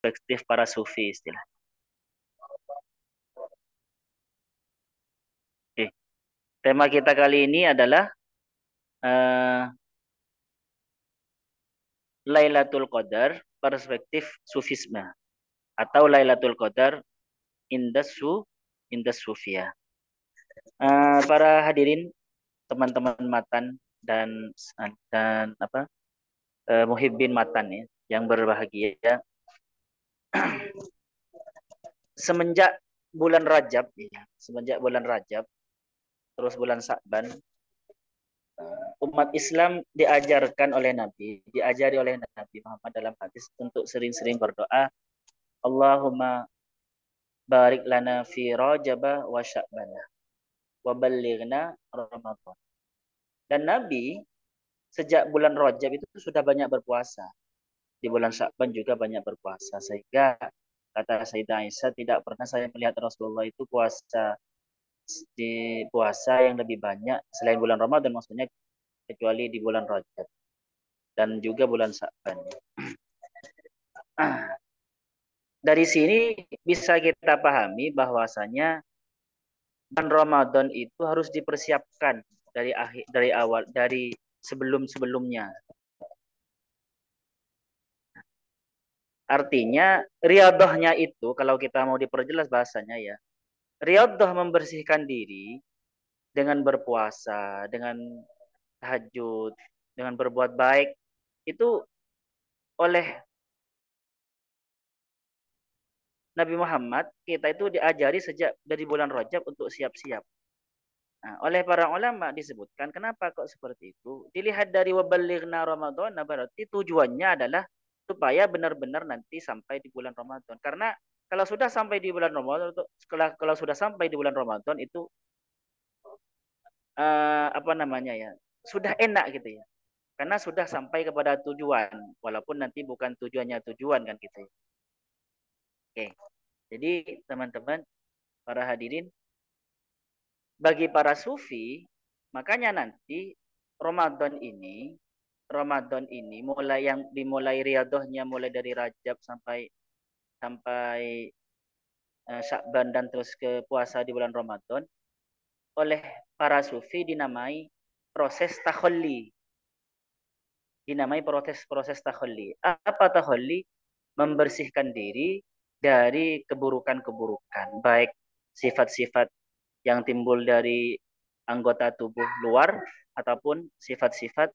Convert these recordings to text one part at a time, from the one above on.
perspektif para sufi istilah. Oke. Tema kita kali ini adalah eh, Lailatul Qadar perspektif sufisme atau Lailatul Qadar in the Sufia. Para hadirin, teman-teman matan dan apa muhibbin matan ya yang berbahagia, semenjak bulan Rajab terus bulan Sa'ban, umat Islam diajari oleh Nabi Muhammad dalam hadis untuk sering-sering berdoa, Allahumma barik lana fi Rajab wa Sya'ban wa ballighna Ramadan. Dan Nabi sejak bulan Rajab itu sudah banyak berpuasa. Di bulan Sya'ban juga banyak berpuasa, sehingga kata Sayyidah Aisyah, tidak pernah saya melihat Rasulullah itu puasa yang lebih banyak selain bulan Ramadan, maksudnya kecuali di bulan Rajab dan juga bulan Sya'ban. Dari sini bisa kita pahami bahwasanya bulan Ramadan itu harus dipersiapkan dari awal, dari sebelum-sebelumnya. Artinya riyadhahnya itu, kalau kita mau diperjelas bahasanya ya, riyadhah membersihkan diri dengan berpuasa, dengan tahajud, dengan berbuat baik, itu oleh Nabi Muhammad kita itu diajari sejak dari bulan Rajab untuk siap-siap. Nah, oleh para ulama disebutkan kenapa kok seperti itu? Dilihat dari waballighna Ramadan, berarti tujuannya adalah supaya benar-benar nanti sampai di bulan Ramadan. Karena kalau sudah sampai di bulan Ramadan, kalau sudah sampai di bulan Ramadan itu apa namanya ya? Sudah enak gitu ya. Karena sudah sampai kepada tujuan, walaupun nanti bukan tujuannya tujuan kan gitu ya. Oke. Jadi teman-teman, para hadirin, bagi para sufi, makanya nanti Ramadan ini dimulai riyadhahnya mulai dari Rajab sampai sampai Sya'ban dan terus ke puasa di bulan Ramadan, oleh para sufi proses takhalli. Dinamai proses takhalli. Apa takhalli? Membersihkan diri dari keburukan-keburukan, baik sifat-sifat yang timbul dari anggota tubuh luar ataupun sifat-sifat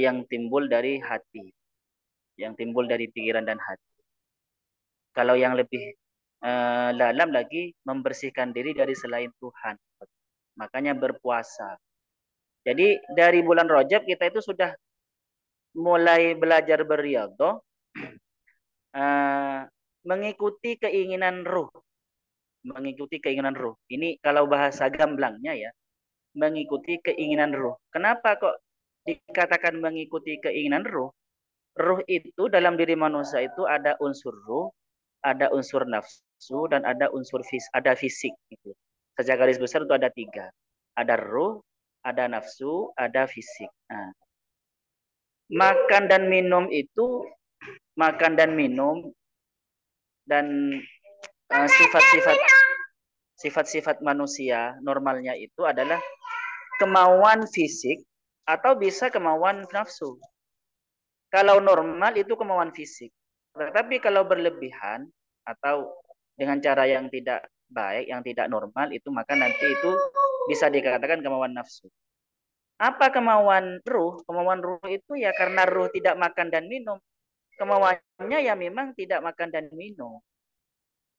yang timbul dari hati, yang timbul dari pikiran dan hati. Kalau yang lebih dalam lagi, membersihkan diri dari selain Tuhan. Makanya berpuasa. Jadi dari bulan Rajab kita itu sudah mulai belajar berriyadhah, mengikuti keinginan ruh. Mengikuti keinginan ruh. Ini kalau bahasa gamblangnya ya, mengikuti keinginan ruh. Kenapa kok dikatakan mengikuti keinginan ruh? Ruh itu dalam diri manusia itu ada unsur ruh, ada unsur nafsu, dan ada fisik. Gitu. Secara garis besar itu ada 3. Ada ruh, ada nafsu, ada fisik. Nah, makan dan minum dan sifat-sifat manusia normalnya itu adalah kemauan fisik atau bisa kemauan nafsu. Kalau normal itu kemauan fisik. Tetapi kalau berlebihan atau dengan cara yang tidak baik, yang tidak normal, itu maka nanti itu bisa dikatakan kemauan nafsu. Apa kemauan ruh? Kemauan ruh itu ya karena ruh tidak makan dan minum. Kemauannya ya memang tidak makan dan minum.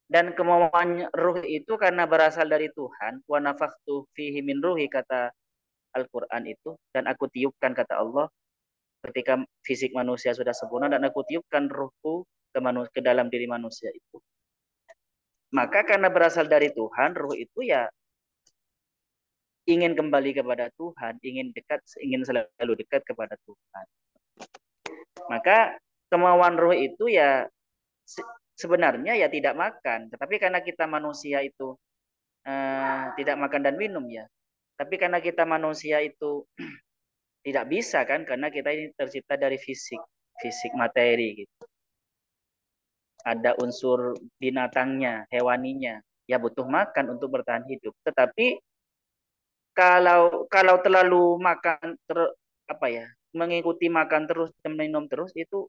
Dan kemauan ruh itu karena berasal dari Tuhan. Wa nafakhtu fihi min ruhi, kata Al-Quran itu. Dan aku tiupkan, kata Allah, ketika fisik manusia sudah sempurna, dan aku tiupkan ruhku ke dalam diri manusia itu. Maka karena berasal dari Tuhan, ruh itu ya ingin kembali kepada Tuhan, ingin selalu dekat kepada Tuhan. Maka kemauan ruh itu ya sebenarnya ya tidak makan, tetapi karena kita manusia itu tidak makan dan minum ya. Tapi karena kita manusia itu tidak bisa kan, karena kita ini tercipta dari fisik materi gitu. ada unsur binatangnya, hewaninya. Ya butuh makan untuk bertahan hidup. Tetapi kalau terlalu makan apa ya, mengikuti makan terus dan minum terus, itu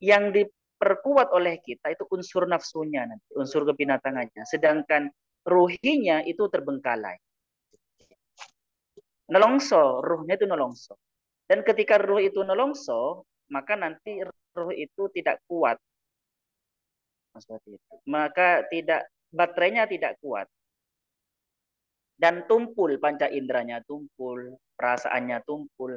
yang diperkuat oleh kita itu unsur nafsunya nanti, unsur kebinatangannya. Sedangkan ruhinya itu terbengkalai. Nelongso, ruhnya itu nelongso. Dan ketika ruh itu nelongso, maka nanti ruh itu tidak kuat seperti itu. Maka tidak, baterainya tidak kuat dan tumpul, panca inderanya tumpul, perasaannya tumpul.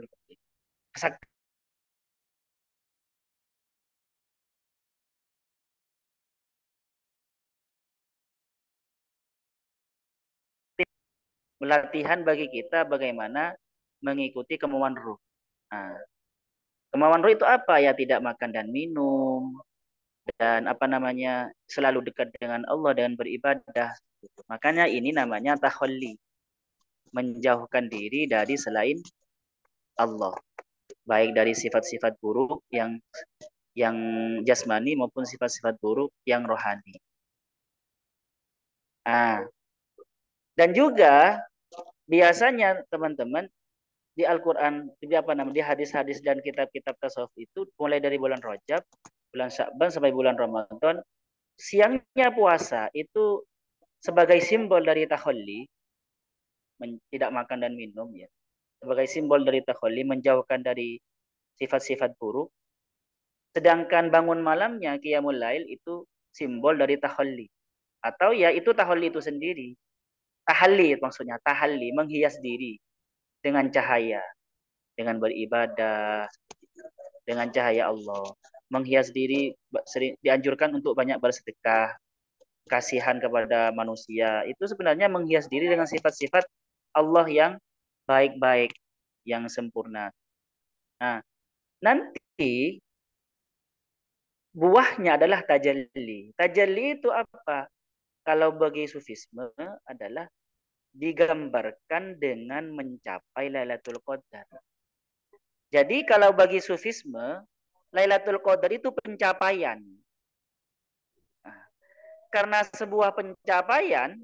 Latihan bagi kita bagaimana mengikuti kemauan ruh. Nah, kemauan ruh itu apa ya? Tidak makan dan minum, dan apa namanya, selalu dekat dengan Allah dan beribadah. Makanya ini namanya takhalli, menjauhkan diri dari selain Allah, baik dari sifat-sifat buruk yang jasmani maupun sifat-sifat buruk yang rohani. Ah, dan juga biasanya teman-teman di Al-Qur'an, di apa namanya, di hadis-hadis dan kitab-kitab tasawuf itu mulai dari bulan Rajab, bulan Sya'ban sampai bulan Ramadan, siangnya puasa itu sebagai simbol dari takhalli, tidak makan dan minum ya. Sebagai simbol dari takhalli, menjauhkan dari sifat-sifat buruk. Sedangkan bangun malamnya qiyamul lail itu simbol dari takhalli. Atau ya itu tahalli itu sendiri. Tahalli maksudnya, tahalli, menghias diri dengan cahaya, dengan beribadah, dengan cahaya Allah. Menghias diri, dianjurkan untuk banyak bersedekah, kasihan kepada manusia. Itu sebenarnya menghias diri dengan sifat-sifat Allah yang baik-baik, yang sempurna. Nah, nanti buahnya adalah tajalli. Tajalli itu apa? Kalau bagi sufisme adalah digambarkan dengan mencapai Lailatul Qadar. Jadi kalau bagi sufisme, Lailatul Qadar itu pencapaian. Nah, karena sebuah pencapaian,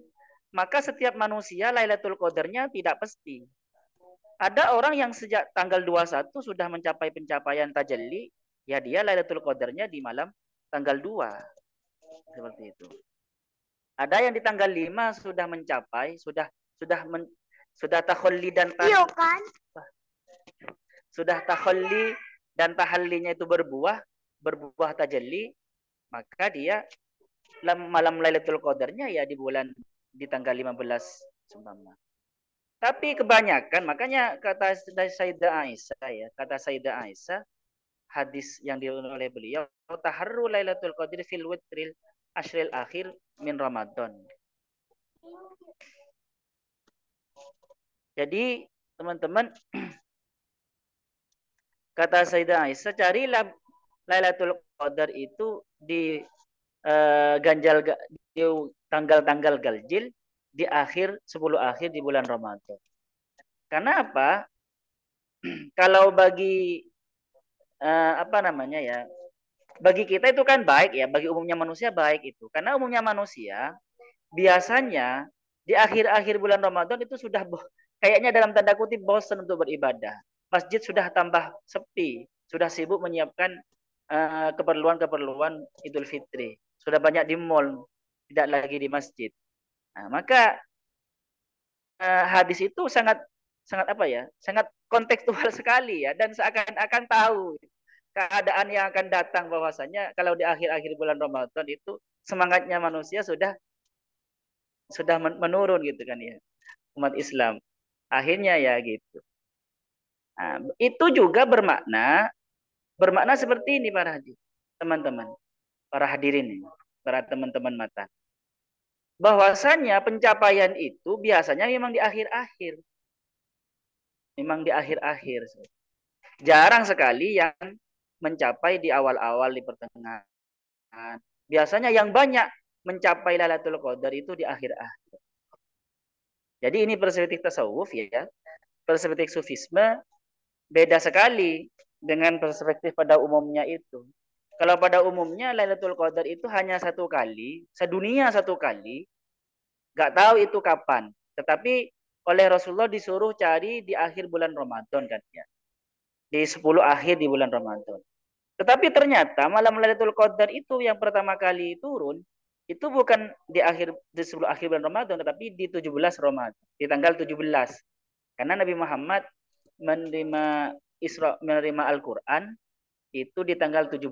maka setiap manusia Lailatul Qadarnya tidak pasti. Ada orang yang sejak tanggal 21 sudah mencapai pencapaian tajalli, ya dia Lailatul Qadarnya di malam tanggal 2. Seperti itu. Ada yang di tanggal 5 sudah mencapai, sudah sudah takhalli dan iya kan? Sudah takhalli dan tahallinya itu berbuah tajalli, maka dia malam Lailatul Qadarnya ya di tanggal 15 seumpama. Tapi kebanyakan, makanya kata Sayyidah Aisyah ya, kata Sayyidah Aisyah, hadis yang diulang oleh beliau, taharru Lailatul Qadri fil witril ashril akhir min Ramadan. Jadi teman-teman, kata Sayyidah Aisyah, carilah Lailatul Qadar itu di ganjal di tanggal-tanggal ganjil di akhir 10 akhir di bulan Ramadan. Karena apa? Kalau bagi apa namanya ya? Bagi kita itu kan baik ya, bagi umumnya manusia baik itu. Karena umumnya manusia biasanya di akhir-akhir bulan Ramadan itu sudah kayaknya dalam tanda kutip bosan untuk beribadah. Masjid sudah tambah sepi, sudah sibuk menyiapkan keperluan-keperluan Idul Fitri. Sudah banyak di mall, tidak lagi di masjid. Nah, maka hadis itu sangat sangat apa ya? Sangat kontekstual sekali ya, dan seakan-akan tahu keadaan yang akan datang, bahwasanya kalau di akhir-akhir bulan Ramadan itu semangatnya manusia sudah menurun gitu kan ya, umat Islam. Akhirnya ya gitu. Nah, itu juga bermakna seperti ini para teman-teman, para hadirin ini, para teman-teman mata. Bahwasanya pencapaian itu biasanya memang di akhir-akhir. Memang di akhir-akhir. Jarang sekali yang mencapai di awal-awal, di pertengahan. Biasanya yang banyak mencapai Lailatul Qadar itu di akhir-akhir. Jadi ini perspektif tasawuf ya. Perspektif sufisme beda sekali dengan perspektif pada umumnya itu. Kalau pada umumnya Lailatul Qadar itu hanya satu kali, sedunia satu kali, nggak tahu itu kapan. Tetapi oleh Rasulullah disuruh cari di akhir bulan Ramadan kan ya. Di 10 akhir di bulan Ramadan. Tetapi ternyata malam Lailatul Qadar itu yang pertama kali turun itu bukan di 10 akhir bulan Ramadan tetapi di 17 Ramadan, di tanggal 17. Karena Nabi Muhammad menerima Al-Qur'an itu di tanggal 17.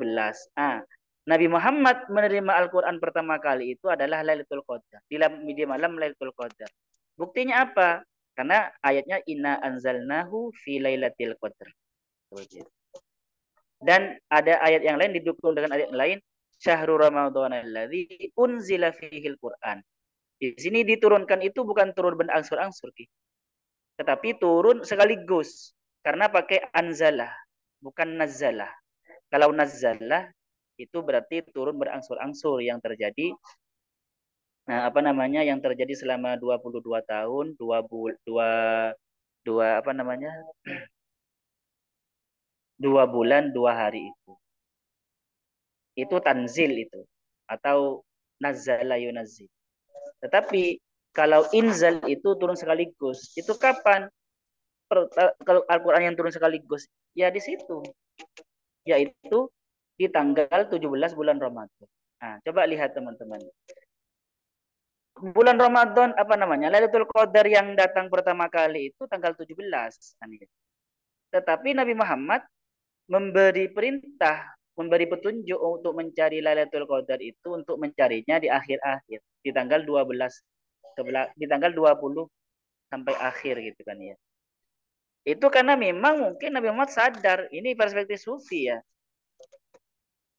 Nabi Muhammad menerima Al-Quran pertama kali itu adalah Lailatul Qadar. Di malam Lailatul Qadar. Buktinya apa? Karena ayatnya inna anzalnahu fi lailatul qadar. Dan ada ayat yang lain didukung dengan ayat yang lain. Syahrul Ramadan alladzi unzila fihil Qur'an. Di sini diturunkan itu bukan turun berangsur-angsur, tetapi turun sekaligus. Karena pakai anzalah, bukan nazzalah. Kalau nazzalah itu berarti turun berangsur-angsur yang terjadi yang terjadi selama 22 tahun, dua 2 bulan 2 hari itu. Itu tanzil itu atau nazzala yunazzil. Tetapi kalau inzal itu turun sekaligus. Itu kapan? Kalau Al-Qur'an yang turun sekaligus ya di situ. Yaitu di tanggal 17 bulan Ramadan. Coba lihat teman-teman. Bulan Ramadan Lailatul Qadar yang datang pertama kali itu tanggal 17. Tetapi Nabi Muhammad memberi perintah, memberi petunjuk untuk mencari Lailatul Qadar itu untuk mencarinya di akhir-akhir, di tanggal 12 di tanggal 20 sampai akhir gitu kan ya. Itu karena memang mungkin Nabi Muhammad sadar, ini perspektif sufi ya.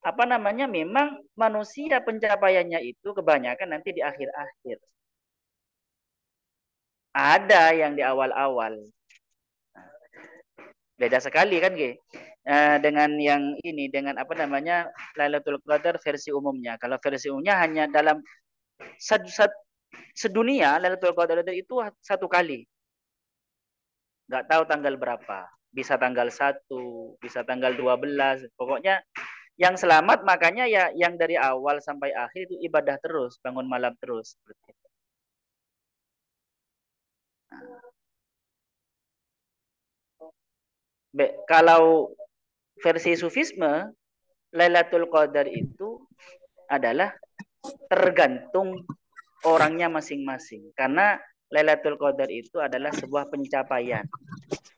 Memang manusia pencapaiannya itu kebanyakan nanti di akhir-akhir. Ada yang di awal-awal. Beda sekali kan, Ge? Dengan yang ini, dengan Lailatul Qadar versi umumnya. Kalau versi umumnya hanya dalam sedunia Lailatul Qadar itu satu kali. Nggak tahu tanggal berapa. Bisa tanggal 1, bisa tanggal 12. Pokoknya yang selamat makanya ya yang dari awal sampai akhir itu ibadah terus, bangun malam terus. Kalau versi Sufisme, Lailatul Qadar itu adalah tergantung orangnya masing-masing. Karena Lailatul Qadar itu adalah sebuah pencapaian.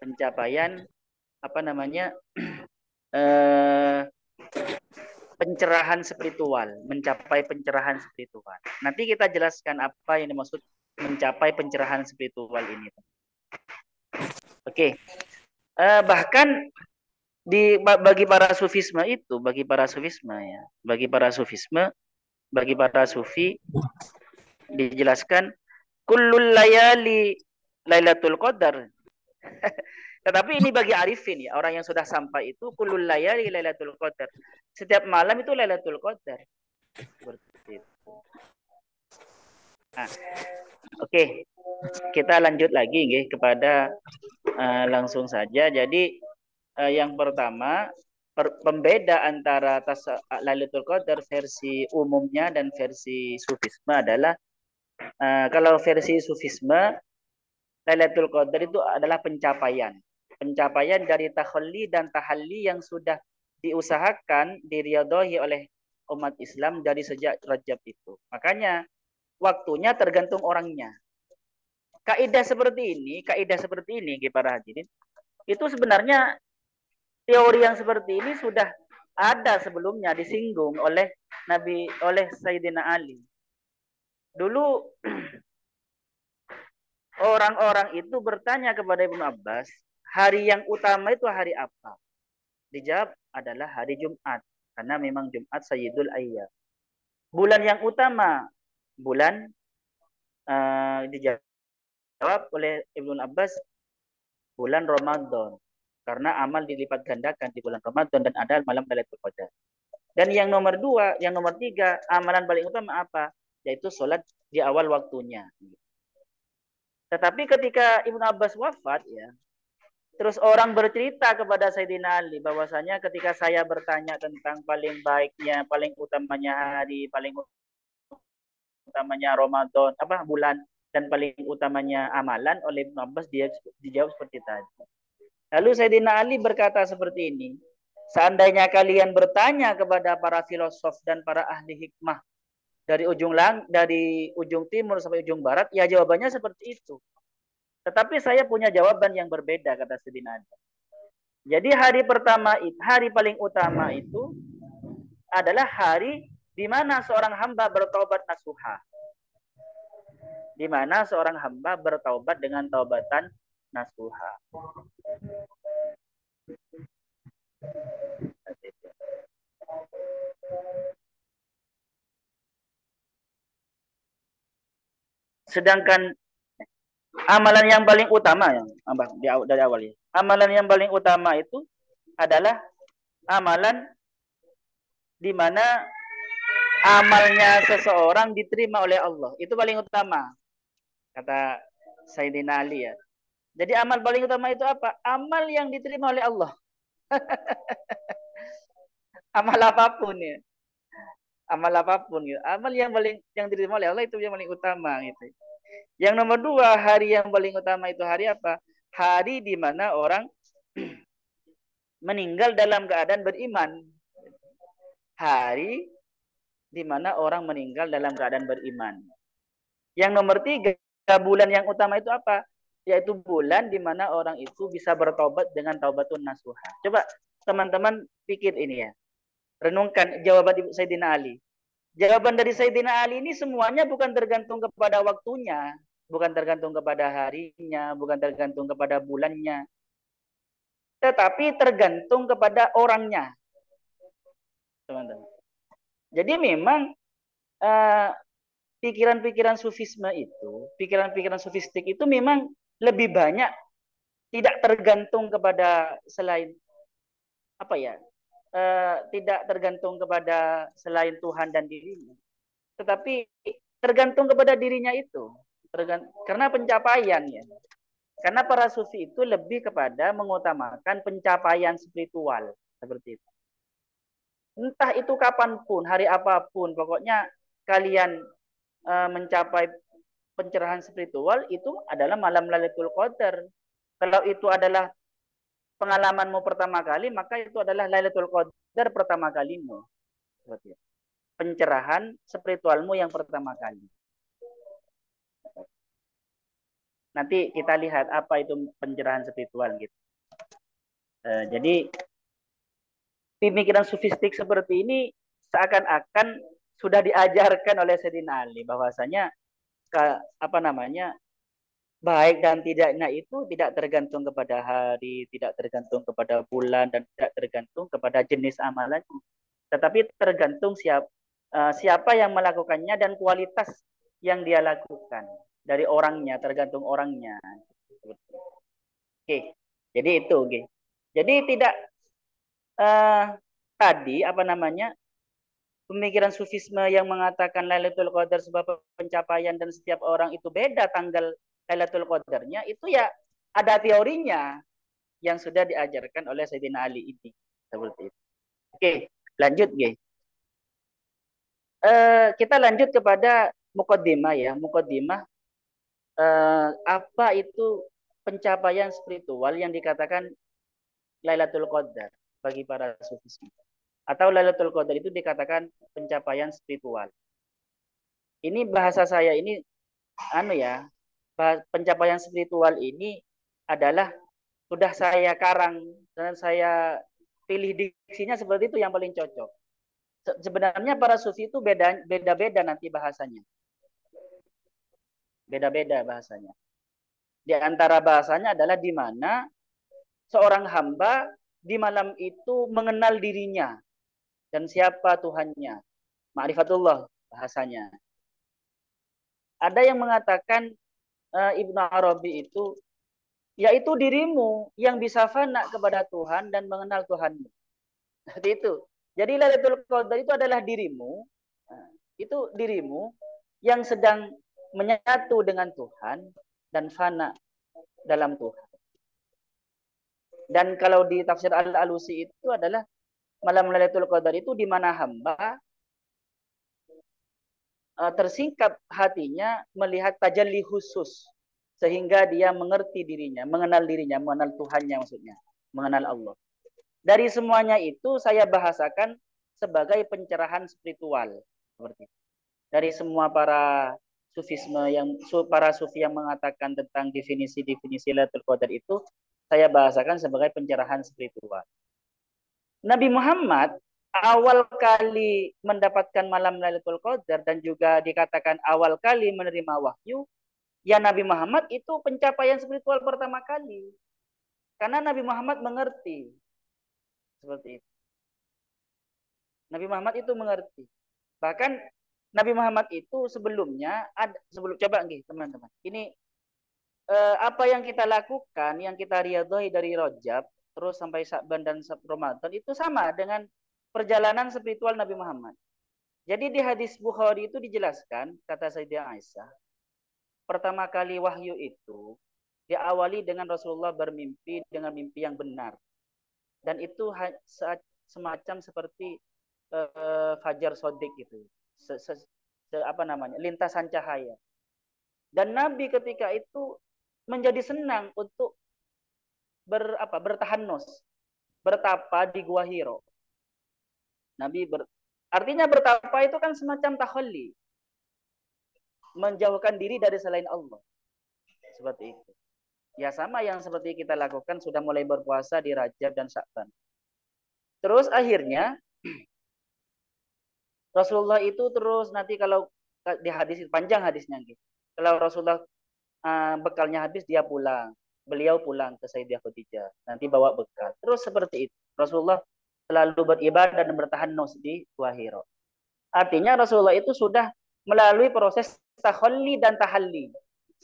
Pencapaian pencerahan spiritual, mencapai pencerahan spiritual. Nanti kita jelaskan apa yang dimaksud mencapai pencerahan spiritual ini. Oke. Bahkan bagi para sufisme itu, bagi para sufi dijelaskan kullul layali Lailatul Qadar. Tetapi ini bagi arifin ya, orang yang sudah sampai itu kullul layali Lailatul Qadar. Setiap malam itu Lailatul Qadar. Seperti itu. Oke. Kita lanjut lagi kepada langsung saja. Jadi yang pertama pembeda antara Lailatul Qadar versi umumnya dan versi sufisme adalah kalau versi sufisme Lailatul Qadar itu adalah pencapaian dari takhalli dan tahalli yang sudah diusahakan diriadhahi oleh umat Islam dari sejak Rajab itu. Makanya waktunya tergantung orangnya. Kaidah seperti ini para hadirin, itu sebenarnya teori yang seperti ini sudah ada sebelumnya disinggung oleh Sayyidina Ali. Dulu orang-orang itu bertanya kepada Ibnu Abbas, hari yang utama itu hari apa? Dijawab adalah hari Jumat, karena memang Jumat Sayyidul Ayyam. Bulan yang utama, dijawab oleh Ibnu Abbas, bulan Ramadan. Karena amal dilipat gandakan di bulan Ramadan dan ada malam Lailatul Qadar. Dan yang nomor 3, amalan paling utama apa? Yaitu sholat di awal waktunya. Tetapi ketika Ibnu Abbas wafat ya, Terus orang bercerita kepada Sayyidina Ali bahwasanya ketika saya bertanya tentang paling baiknya, paling utamanya hari, paling utamanya Ramadan, apa bulan, dan paling utamanya amalan, oleh Ibnu Abbas dia dijawab seperti tadi. Lalu Sayyidina Ali berkata seperti ini, seandainya kalian bertanya kepada para filosof dan para ahli hikmah dari ujung timur sampai ujung barat, ya jawabannya seperti itu. Tetapi saya punya jawaban yang berbeda, kata Sayyidina Ali. Jadi hari paling utama itu adalah hari di mana seorang hamba bertaubat nasuha. Di mana seorang hamba bertaubat dengan taubatan nasuha. Sedangkan amalan yang paling utama dari awal ya. Amalan yang paling utama itu adalah amalan di mana amalnya seseorang diterima oleh Allah. Itu paling utama, kata Sayyidina Ali ya. Jadi amal paling utama itu apa? Amal yang diterima oleh Allah. Amal apapun ya. Amal apapun gitu. Amal yang diterima oleh Allah itu yang paling utama gitu. Yang nomor dua, hari yang paling utama itu hari apa? Hari di mana orang meninggal dalam keadaan beriman. Hari di mana orang meninggal dalam keadaan beriman. Yang nomor tiga, bulan yang utama itu apa? Yaitu bulan di mana orang itu bisa bertobat dengan taubatun nasuha. Coba teman-teman pikir ini ya. Renungkan jawaban Sayyidina Ali. Jawaban dari Sayyidina Ali ini semuanya bukan tergantung kepada waktunya, bukan tergantung kepada harinya, bukan tergantung kepada bulannya, tetapi tergantung kepada orangnya, teman-teman. Jadi memang pikiran-pikiran sufisme itu, pikiran-pikiran sufistik itu memang lebih banyak tidak tergantung kepada selain apa ya, tidak tergantung kepada selain Tuhan dan dirinya, tetapi tergantung kepada dirinya itu. Karena pencapaian ya. Karena para sufi itu lebih kepada mengutamakan pencapaian spiritual seperti itu. Entah itu kapanpun, hari apapun, pokoknya kalian mencapai pencerahan spiritual itu adalah malam Lailatul Qadar. Kalau itu adalah pengalamanmu pertama kali, maka itu adalah Lailatul Qadar pertama kalimu. Seperti itu. Pencerahan spiritualmu yang pertama kali. Nanti kita lihat apa itu pencerahan spiritual gitu. Jadi pemikiran sufistik seperti ini seakan-akan sudah diajarkan oleh Sayyidina Ali bahwasanya apa namanya, baik dan tidaknya itu tidak tergantung kepada hari, tidak tergantung kepada bulan, dan tidak tergantung kepada jenis amalan, tetapi tergantung siapa yang melakukannya dan kualitas yang dia lakukan dari orangnya, tergantung orangnya. Oke, jadi itu, oke. Jadi tidak tadi apa namanya, pemikiran sufisme yang mengatakan Lailatul Qadar sebuah pencapaian dan setiap orang itu beda tanggal Lailatul Qadarnya, itu ya ada teorinya yang sudah diajarkan oleh Sayyidina Ali ini. Seperti itu. Oke, lanjut, G. Kita lanjut kepada mukaddimah ya. Mukaddimah, apa itu pencapaian spiritual yang dikatakan Lailatul Qadar bagi para sufisme. Atau Lailatul Qadar itu dikatakan pencapaian spiritual. Ini bahasa saya ini ya, pencapaian spiritual ini adalah sudah saya karang dan saya pilih diksinya seperti itu yang paling cocok. Sebenarnya para sufi itu beda-beda nanti bahasanya. Beda-beda bahasanya. Di antara bahasanya adalah di mana seorang hamba di malam itu mengenal dirinya dan siapa Tuhannya. Ma'rifatullah bahasanya. Ada yang mengatakan Ibnu Arabi itu yaitu dirimu yang bisa fana kepada Tuhan dan mengenal Tuhanmu. Seperti itu. Jadi Lailatul Qadar itu adalah dirimu, itu dirimu yang sedang menyatu dengan Tuhan dan fana dalam Tuhan. Dan kalau di tafsir Al-Alusi itu adalah malam Lailatul Qadar itu di mana hamba tersingkap hatinya melihat tajalli khusus sehingga dia mengerti dirinya, mengenal Tuhannya maksudnya, mengenal Allah. Dari semuanya itu saya bahasakan sebagai pencerahan spiritual seperti itu. Dari semua para sufisme para sufi yang mengatakan tentang definisi-definisi Lailatul Qadar itu saya bahasakan sebagai pencerahan spiritual. Nabi Muhammad awal kali mendapatkan malam Lailatul Qadar dan juga dikatakan awal kali menerima wahyu, ya Nabi Muhammad itu pencapaian spiritual pertama kali. Karena Nabi Muhammad mengerti. Seperti itu. Nabi Muhammad itu mengerti. Bahkan Nabi Muhammad itu sebelumnya coba nih teman-teman. Ini apa yang kita lakukan, yang kita riyadhahi dari Rajab terus sampai Sya'ban dan Ramadan itu sama dengan perjalanan spiritual Nabi Muhammad. Jadi di hadis Bukhari itu dijelaskan, kata Sayyidah Aisyah, pertama kali wahyu itu diawali dengan Rasulullah bermimpi dengan mimpi yang benar. Dan itu semacam seperti fajar sodik gitu. Apa namanya? Lintasan cahaya. Dan Nabi ketika itu menjadi senang untuk bertahanus, bertapa di Gua Hiro. Artinya bertapa itu kan semacam takhalli, menjauhkan diri dari selain Allah. Seperti itu. Ya sama yang seperti kita lakukan sudah mulai berpuasa di Rajab dan Sya'ban. Terus akhirnya Rasulullah itu terus nanti kalau di hadis panjang hadisnya gitu. Kalau Rasulullah bekalnya habis dia pulang. Beliau pulang ke Sayyidah Khadijah. Nanti bawa bekal. Terus seperti itu. Rasulullah selalu beribadah dan bertahanus di Gua Hiro. Artinya Rasulullah itu sudah melalui proses takhalli dan tahalli.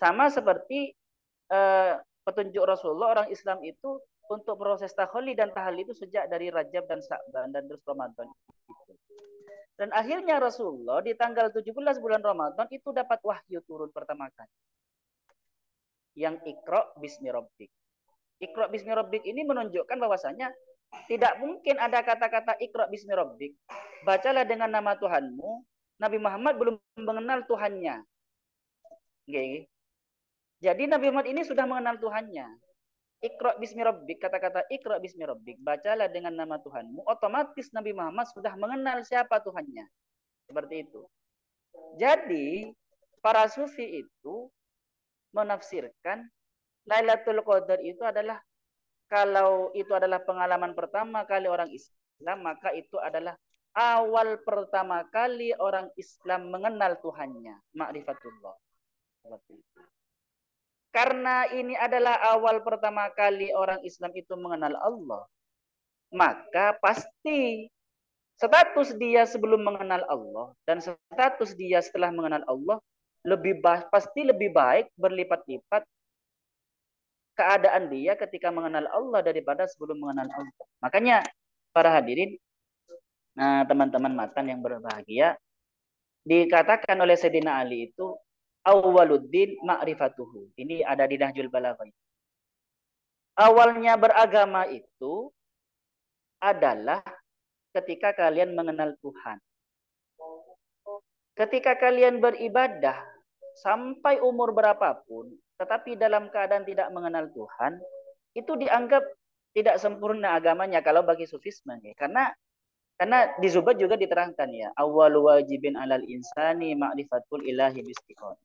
Sama seperti petunjuk Rasulullah, orang Islam itu untuk proses takhalli dan tahalli itu sejak dari Rajab dan Sya'ban dan terus Ramadan. Dan akhirnya Rasulullah di tanggal 17 bulan Ramadan itu dapat wahyu turun pertama kali. Yang Iqra bismi rabbik. Iqra bismi rabbik ini menunjukkan bahwasanya tidak mungkin ada kata-kata Iqra bismi rabbik. Bacalah dengan nama Tuhanmu. Nabi Muhammad belum mengenal Tuhannya. Okay. Jadi Nabi Muhammad ini sudah mengenal Tuhannya. Iqra bismi rabbik, kata-kata Iqra bismi rabbik, bacalah dengan nama Tuhanmu. Otomatis Nabi Muhammad sudah mengenal siapa Tuhannya. Seperti itu. Jadi para sufi itu menafsirkan Lailatul Qadar itu adalah, kalau itu adalah pengalaman pertama kali orang Islam, maka itu adalah awal pertama kali orang Islam mengenal Tuhannya, ma'rifatullah. Karena ini adalah awal pertama kali orang Islam itu mengenal Allah, maka pasti status dia sebelum mengenal Allah dan status dia setelah mengenal Allah pasti lebih baik berlipat-lipat keadaan dia ketika mengenal Allah daripada sebelum mengenal Allah. Makanya para hadirin, teman-teman matan yang berbahagia, dikatakan oleh Sayyidina Ali itu awwaluddin ma'rifatuhu. Ini ada di Nahjul Balaghah. Awalnya beragama itu adalah ketika kalian mengenal Tuhan. Ketika kalian beribadah sampai umur berapapun, tetapi dalam keadaan tidak mengenal Tuhan, itu dianggap tidak sempurna agamanya kalau bagi sufisme. Karena di Zubat juga diterangkan ya, awwalu wajibin alal insani ma'rifatul ilahi bistiqamah.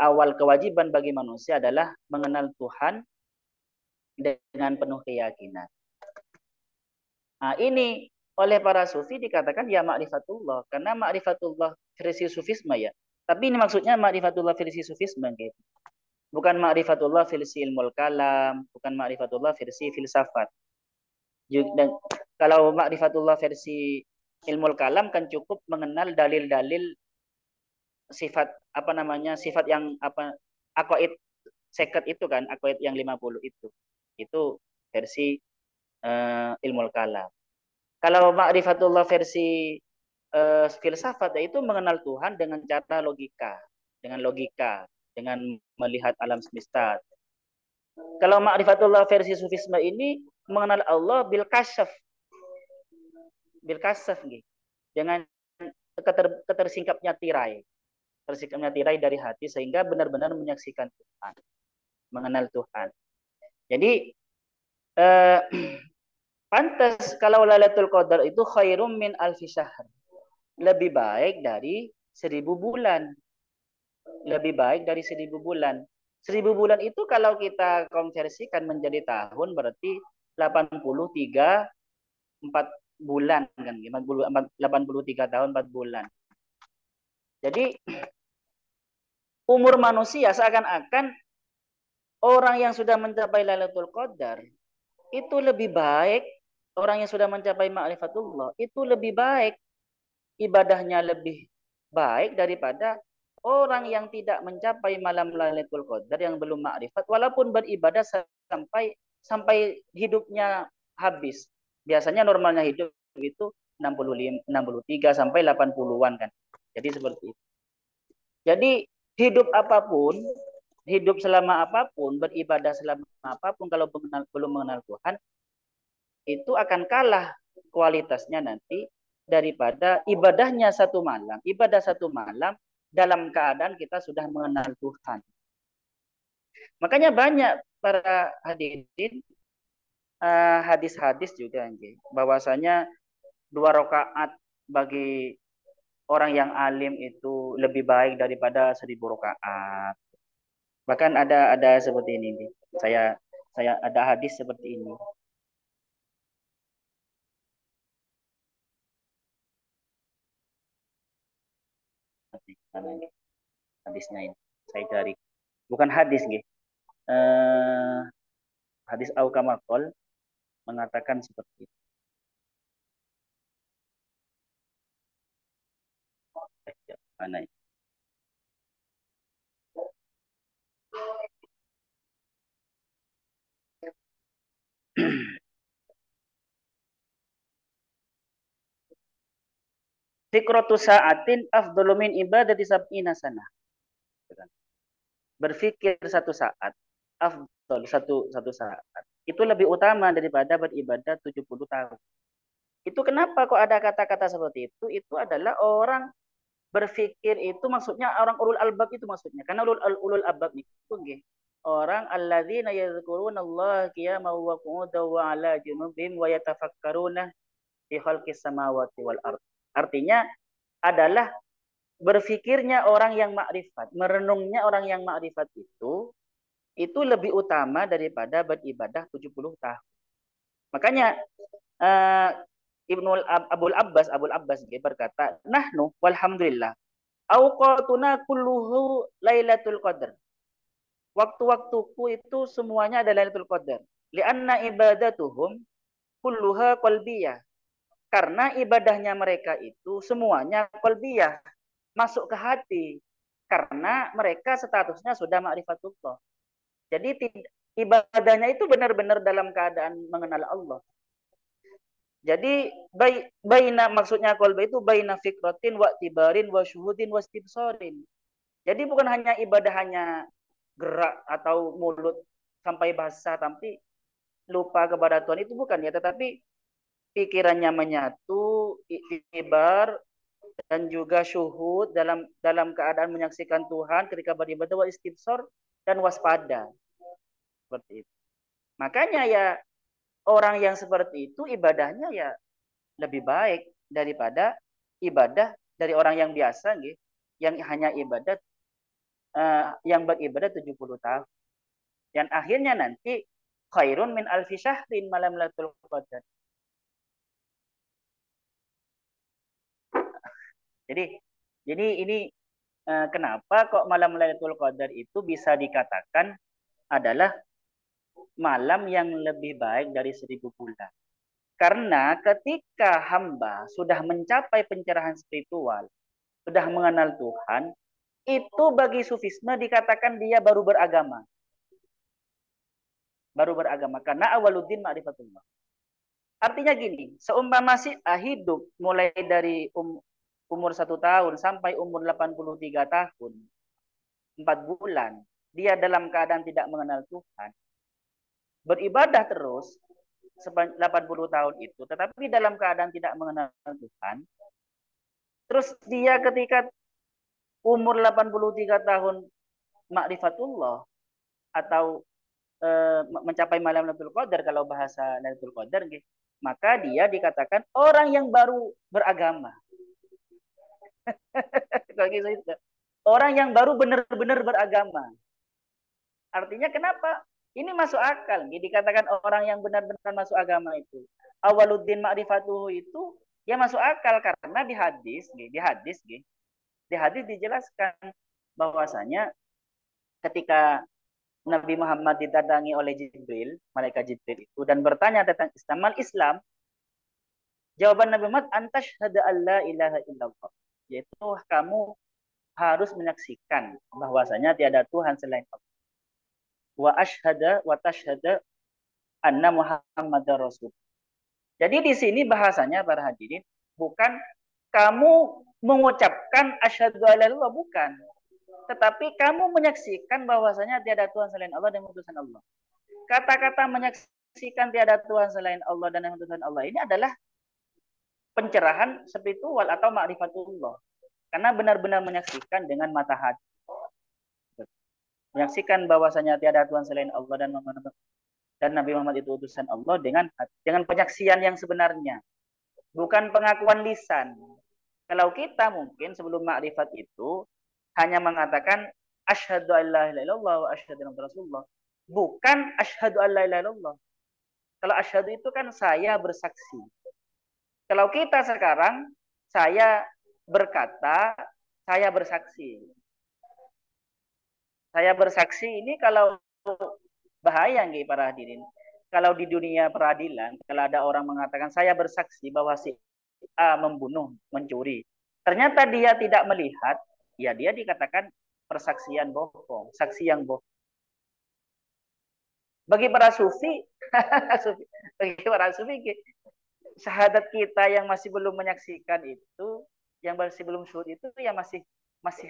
Awal kewajiban bagi manusia adalah mengenal Tuhan dengan penuh keyakinan. Nah, ini oleh para sufi dikatakan ya ma'rifatullah, karena ma'rifatullah versi sufisme ya. Tapi ini maksudnya ma'rifatullah versi sufisme gitu. Bukan ma'rifatullah versi ilmu kalam, bukan ma'rifatullah versi filsafat. Dan kalau ma'rifatullah versi ilmu kalam kan cukup mengenal dalil-dalil sifat sifat yang aqaid seket itu kan, aqaid yang 50 itu versi ilmu kalam. Kalau ma'rifatullah versi filsafat itu mengenal Tuhan dengan cara logika, dengan melihat alam semesta. Kalau ma'rifatullah versi sufisme ini mengenal Allah bil kasyaf, bil kasaf gitu. Dengan ketersingkapnya tirai, tersingkapnya tirai dari hati sehingga benar-benar menyaksikan Tuhan, mengenal Tuhan. Jadi eh, pantas kalau Lailatul Qadar itu khairum min alfi syahr. Lebih baik dari 1000 bulan. Lebih baik dari 1000 bulan. 1000 bulan itu kalau kita konversikan menjadi tahun berarti 83 4 bulan kan 83 tahun 4 bulan. Jadi umur manusia seakan-akan orang yang sudah mencapai Lailatul Qadar itu lebih baik, orang yang sudah mencapai ma'rifatullah itu lebih baik, ibadahnya lebih baik daripada orang yang tidak mencapai malam Lailatul Qadar yang belum ma'rifat walaupun beribadah sampai sampai hidupnya habis. Biasanya normalnya hidup itu 65, 63 sampai 80-an kan. Jadi seperti itu. Jadi hidup apapun, hidup selama apapun, beribadah selama apapun kalau belum mengenal Tuhan, itu akan kalah kualitasnya nanti daripada ibadahnya satu malam. Ibadah satu malam dalam keadaan kita sudah mengenal Tuhan. Makanya banyak para hadirin hadis-hadis juga bahwasanya 2 rakaat bagi orang yang alim itu lebih baik daripada 1000 rakaat. Bahkan ada seperti ini nih. Saya ada hadis seperti ini. Hadisnya ini saya cari. Bukan hadis nih. Eh, hadis Aukamakol mengatakan seperti itu. Mana ini? Fikratu sa'atin afdalu min ibadati sab'ina sana. Berpikir satu saat, afdal satu saat. Itu lebih utama daripada beribadah 70 tahun. Itu kenapa kok ada kata-kata seperti itu? Itu adalah orang berpikir itu maksudnya orang ulul albab itu maksudnya. Karena ulul albab itu orang alladzina yadhkuruna Allah qiyaman wa qu'udan wa 'ala junubihim wa yatafakkaruna fi khalqis samawati wal ard. Artinya adalah berpikirnya orang yang makrifat, merenungnya orang yang makrifat itu lebih utama daripada beribadah 70 tahun. Makanya uh, Ibnu Abul Abbas berkata, "Nahnu walhamdulillah auqatuna kulluhu Lailatul Qadar." Waktu-waktuku itu semuanya adalah Lailatul Qadar. Lianna ibadatuhum kulluha qalbiyah. Karena ibadahnya mereka itu semuanya qalbiyah, masuk ke hati. Karena mereka statusnya sudah ma'rifatullah. Jadi ibadahnya itu benar-benar dalam keadaan mengenal Allah. Jadi baina maksudnya qalbi itu baina fikratin wa tibarin wa syuhudin wa istibsarin. Jadi bukan hanya ibadah hanya gerak atau mulut sampai basah tapi lupa kepada Tuhan itu bukan ya, tetapi pikirannya menyatu, ibar dan juga syuhud dalam keadaan menyaksikan Tuhan ketika beribadah wa istibsar dan waspada. Seperti itu. Makanya ya orang yang seperti itu ibadahnya ya lebih baik daripada ibadah dari orang yang biasa gitu, yang hanya ibadah yang beribadah 70 tahun. Dan akhirnya nanti khairun min alfi syahrin malam Lailatul Qadar. Jadi ini kenapa kok malam Lailatul Qadar itu bisa dikatakan adalah malam yang lebih baik dari 1000 bulan. Karena ketika hamba sudah mencapai pencerahan spiritual, sudah mengenal Tuhan, itu bagi sufisme dikatakan dia baru beragama. Baru beragama. Karena awaluddin ma'rifatullah. Artinya gini, seumpama masih hidup mulai dari umur 1 tahun sampai umur 83 tahun, 4 bulan, dia dalam keadaan tidak mengenal Tuhan, beribadah terus 80 tahun itu, tetapi dalam keadaan tidak mengenal Tuhan, terus dia ketika umur 83 tahun ma'rifatullah atau mencapai malam Lailatul Qadar kalau bahasa Lailatul Qadar, maka dia dikatakan orang yang baru beragama. Orang yang baru benar-benar beragama. Artinya kenapa? Ini masuk akal. Dikatakan orang yang benar-benar masuk agama itu. Awaluddin ma'rifatuhu itu ya masuk akal karena di hadis dijelaskan bahwasanya ketika Nabi Muhammad didatangi oleh Jibril, malaikat Jibril itu, dan bertanya tentang Islam. Islam, jawaban Nabi Muhammad, antasyhadu alla ilaha illallah. Yaitu kamu harus menyaksikan bahwasanya tiada Tuhan selain Allah. Wa asyhada wa tashhada anna Muhammadar Rasul. Jadi di sini bahasanya para hadirin bukan kamu mengucapkan asyhadu alla ilaha illallah, bukan. Tetapi kamu menyaksikan bahwasanya tiada Tuhan selain Allah dan utusan Allah. Kata-kata menyaksikan tiada Tuhan selain Allah dan utusan Allah ini adalah pencerahan spiritual atau ma'rifatullah. Karena benar-benar menyaksikan dengan mata hati. Menyaksikan bahwasanya tiada Tuhan selain Allah dan Nabi Muhammad itu utusan Allah dengan penyaksian yang sebenarnya. Bukan pengakuan lisan. Kalau kita mungkin sebelum ma'rifat itu hanya mengatakan asyhadu an la ilaha illallah wa asyhadu anna rasulullah. Bukan asyhadu an la ilaha illallah. Kalau asyhadu itu kan saya bersaksi. Kalau kita sekarang saya berkata, saya bersaksi. Saya bersaksi ini kalau bahaya nggih para hadirin. Kalau di dunia peradilan, kalau ada orang mengatakan saya bersaksi bahwa si A membunuh, mencuri. Ternyata dia tidak melihat, ya dia dikatakan persaksian bohong, saksi yang bohong. Bagi para sufi, bagi para sufi, syahadat kita yang masih belum menyaksikan itu, yang masih belum syuhud itu, ya masih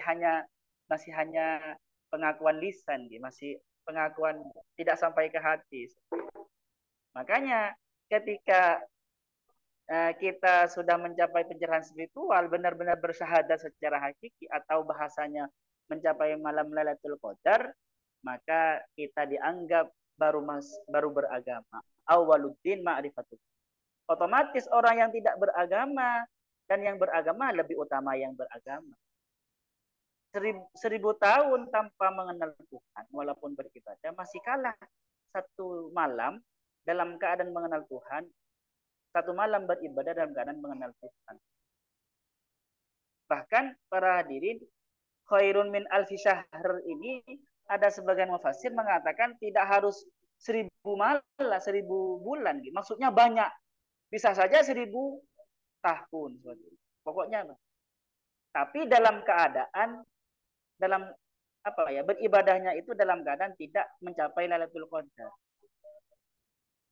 hanya pengakuan lisan, masih pengakuan tidak sampai ke hati. Makanya ketika kita sudah mencapai pencerahan spiritual, benar-benar bersyahadat secara hakiki atau bahasanya mencapai malam Lailatul Qadar, maka kita dianggap baru beragama. Awaluddin ma'rifatul. Otomatis orang yang tidak beragama dan yang beragama lebih utama yang beragama. 1000 tahun tanpa mengenal Tuhan, walaupun beribadah, masih kalah satu malam dalam keadaan mengenal Tuhan, satu malam beribadah dalam keadaan mengenal Tuhan. Bahkan para hadirin, khairun min alfi syahr ini ada sebagian mufassir mengatakan tidak harus 1000 malam, 1000 bulan. Maksudnya banyak. Bisa saja 1000 tahun. Pokoknya. Tapi dalam keadaan beribadahnya itu dalam keadaan tidak mencapai Lailatul Qadar.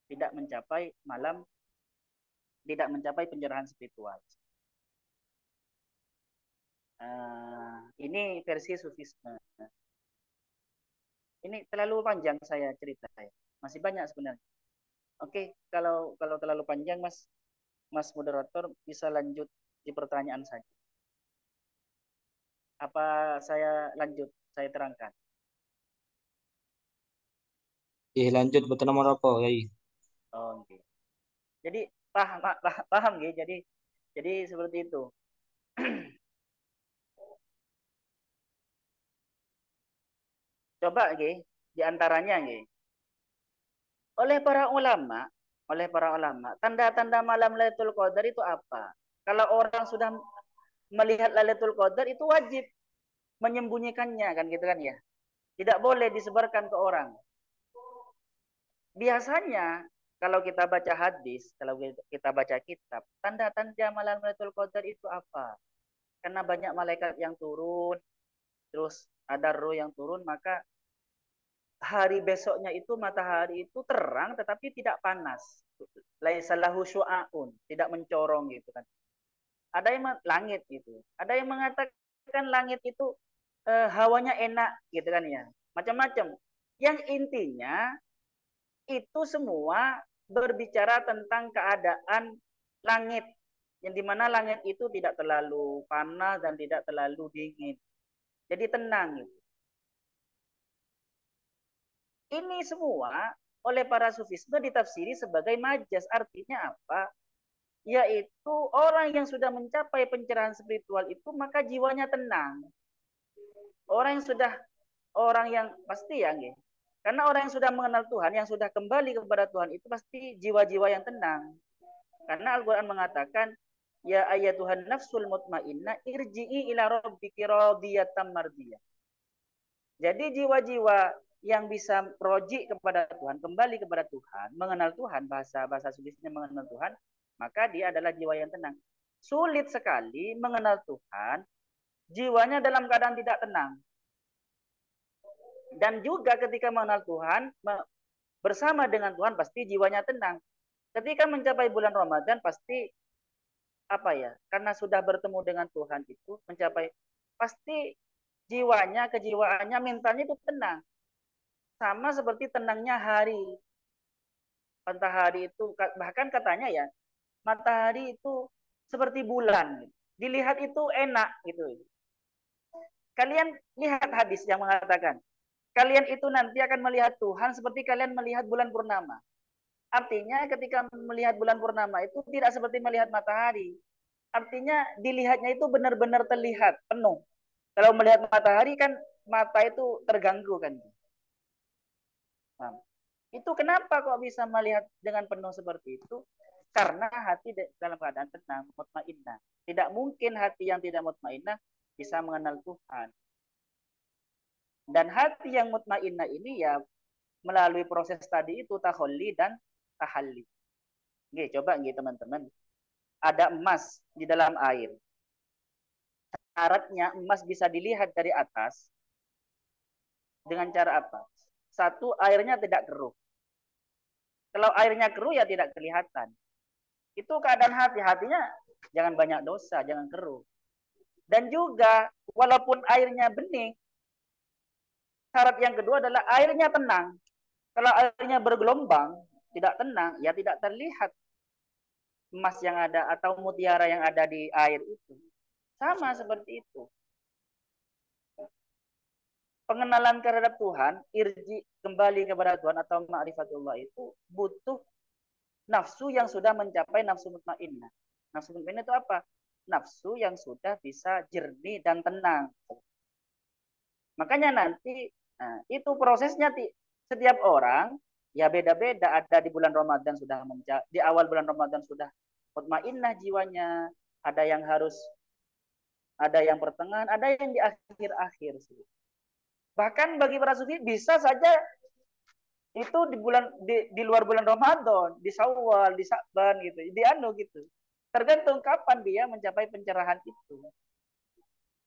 Tidak mencapai tidak mencapai pencerahan spiritual. Ini versi sufisme. Ini terlalu panjang saya cerita ya. Masih banyak sebenarnya. Oke, kalau terlalu panjang Mas moderator bisa lanjut di pertanyaan saja. Apa saya lanjut? Saya terangkan. Lanjut betul nomor apa, Yai? Oh, okay. Jadi paham gitu. Jadi seperti itu. Coba di antaranya oleh para ulama, tanda-tanda malam Lailatul Qadar itu apa? Kalau orang sudah melihat Lailatul Qadar itu wajib menyembunyikannya kan gitu kan ya. Tidak boleh disebarkan ke orang. Biasanya kalau kita baca hadis, kalau kita baca kitab, tanda-tanda malam Lailatul Qadar itu apa? Karena banyak malaikat yang turun, terus ada roh yang turun, maka hari besoknya itu matahari itu terang tetapi tidak panas. Laisalahu syu'aun, tidak mencorong gitu kan. Ada yang langit gitu. Ada yang mengatakan langit itu hawanya enak gitu kan ya. Macam-macam. Yang intinya itu semua berbicara tentang keadaan langit, yang dimana langit itu tidak terlalu panas dan tidak terlalu dingin, jadi tenang gitu. Ini semua oleh para sufisme ditafsiri sebagai majas. Artinya apa? Yaitu orang yang sudah mencapai pencerahan spiritual itu maka jiwanya tenang. Orang yang sudah orang yang pasti ya, nggih. Karena orang yang sudah mengenal Tuhan, yang sudah kembali kepada Tuhan itu pasti jiwa-jiwa yang tenang. Karena Al-Qur'an mengatakan, ya ayatuhan nafsul mutmainnah irji'i ila rabbiki radiyatan mardiyah. Jadi jiwa-jiwa yang bisa roji kepada Tuhan, kembali kepada Tuhan, mengenal Tuhan, bahasa sufisnya mengenal Tuhan, maka dia adalah jiwa yang tenang. Sulit sekali mengenal Tuhan, jiwanya dalam keadaan tidak tenang. Dan juga ketika mengenal Tuhan, bersama dengan Tuhan pasti jiwanya tenang. Ketika mencapai bulan Ramadan pasti apa ya? Karena sudah bertemu dengan Tuhan itu mencapai pasti jiwanya, kejiwaannya, mentalnya itu tenang. Sama seperti tenangnya hari. Matahari itu bahkan katanya ya, matahari itu seperti bulan. Dilihat itu enak gitu. Kalian lihat hadis yang mengatakan, kalian itu nanti akan melihat Tuhan seperti kalian melihat bulan purnama. Artinya ketika melihat bulan purnama itu tidak seperti melihat matahari. Artinya dilihatnya itu benar-benar terlihat penuh. Kalau melihat matahari kan mata itu terganggu kan. Nah, itu kenapa kok bisa melihat dengan penuh seperti itu? Karena hati dalam keadaan tenang, mutmainnah. Tidak mungkin hati yang tidak mutmainnah bisa mengenal Tuhan. Dan hati yang mutmainnah ini ya melalui proses tadi itu taholli dan tahalli. Nggih, coba nggih teman-teman. Ada emas di dalam air. Syaratnya emas bisa dilihat dari atas dengan cara apa? Satu, airnya tidak keruh. Kalau airnya keruh ya tidak kelihatan. Itu keadaan hati. Hatinya jangan banyak dosa, jangan keruh. Dan juga walaupun airnya bening, syarat yang kedua adalah airnya tenang. Kalau airnya bergelombang, tidak tenang, ya tidak terlihat emas yang ada atau mutiara yang ada di air itu. Sama seperti itu. Pengenalan terhadap Tuhan, irji kembali kepada Tuhan atau ma'rifatullah itu butuh nafsu yang sudah mencapai nafsu mutmainnah. Nafsu mutmainnah itu apa? Nafsu yang sudah bisa jernih dan tenang. Makanya nanti itu prosesnya setiap orang ya beda-beda. Ada di bulan Ramadan sudah di awal bulan Ramadan sudah mutmainnah jiwanya, ada yang harus ada yang pertengahan, ada yang di akhir-akhir. Bahkan bagi para sufi bisa saja itu di luar bulan Ramadan, di Syawal, di Sa'ban gitu, di anu gitu. Tergantung kapan dia mencapai pencerahan itu.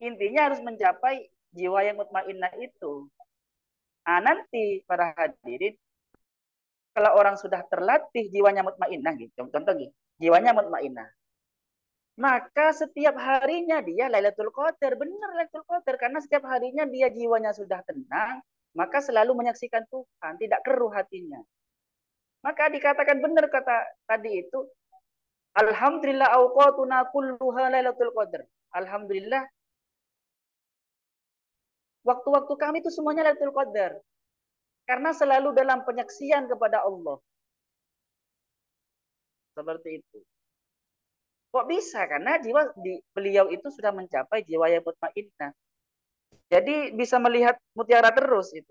Intinya harus mencapai jiwa yang mutmainnah itu. Nanti para hadirin, kalau orang sudah terlatih jiwanya mutmainnah gitu, contoh gitu, jiwanya mutmainnah. Maka setiap harinya dia Lailatul Qadar, benar Lailatul Qadar karena setiap harinya dia jiwanya sudah tenang, maka selalu menyaksikan Tuhan, tidak keruh hatinya. Maka dikatakan benar kata tadi itu, alhamdulillah awqatuna kulluha Lailatul Qadar. Alhamdulillah waktu-waktu kami itu semuanya Lailatul Qadar. Karena selalu dalam penyaksian kepada Allah. Seperti itu. Kok bisa? Karena jiwa beliau itu sudah mencapai jiwa yang mutmainnah. Jadi bisa melihat mutiara terus itu.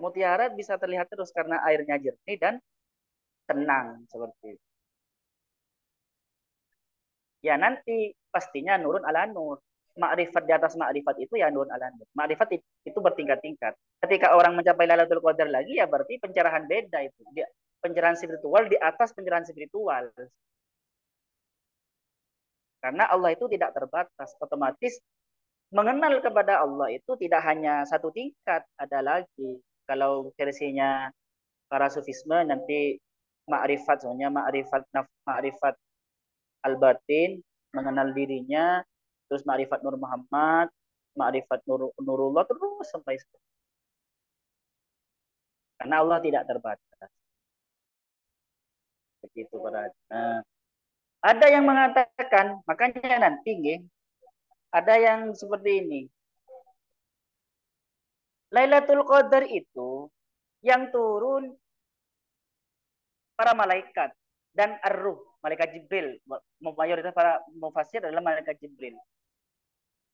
Mutiara bisa terlihat terus karena airnya jernih dan tenang seperti itu. Ya nanti pastinya nurun ala nur. Ma'rifat di atas ma'rifat itu ya nurun ala nur. Ma'rifat itu bertingkat-tingkat. Ketika orang mencapai Lailatul Qadar lagi ya berarti pencerahan beda itu. Pencerahan spiritual di atas pencerahan spiritual. Karena Allah itu tidak terbatas. Otomatis mengenal kepada Allah itu tidak hanya satu tingkat. Ada lagi. Kalau versinya para sufisme nanti ma'rifat. Soalnya ma'rifat al-batin. Mengenal dirinya. Terus ma'rifat Nur Muhammad. Ma'rifat Nurullah. Terus sampai sekarang. Karena Allah tidak terbatas. Begitu para. Ada yang mengatakan, makanya nanti nggih, ada yang seperti ini. Lailatul Qadar itu yang turun para malaikat dan ar-ruh, malaikat Jibril. Mayoritas para mufasir adalah malaikat Jibril.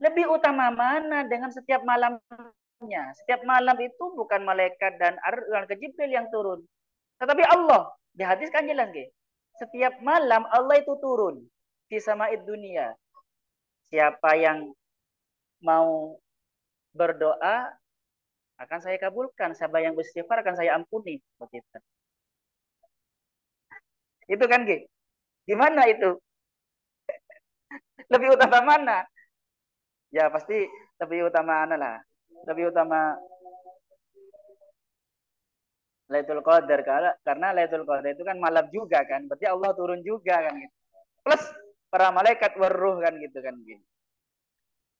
Lebih utama mana dengan setiap malamnya? Setiap malam itu bukan malaikat dan malaikat Jibril yang turun, tetapi Allah. Di hadis kan jelas, nggih. Setiap malam Allah itu turun di sama'id dunia. Siapa yang mau berdoa akan saya kabulkan. Siapa yang beristighfar akan saya ampuni. Begitu. Itu kan, Ki? Gimana itu? Lebih utama mana? Ya pasti lebih utama mana lah. Lebih utama Lailatul Qadar, karena Lailatul Qadar itu kan malam juga kan. Berarti Allah turun juga kan gitu. Plus para malaikat waruh kan gitu kan gitu.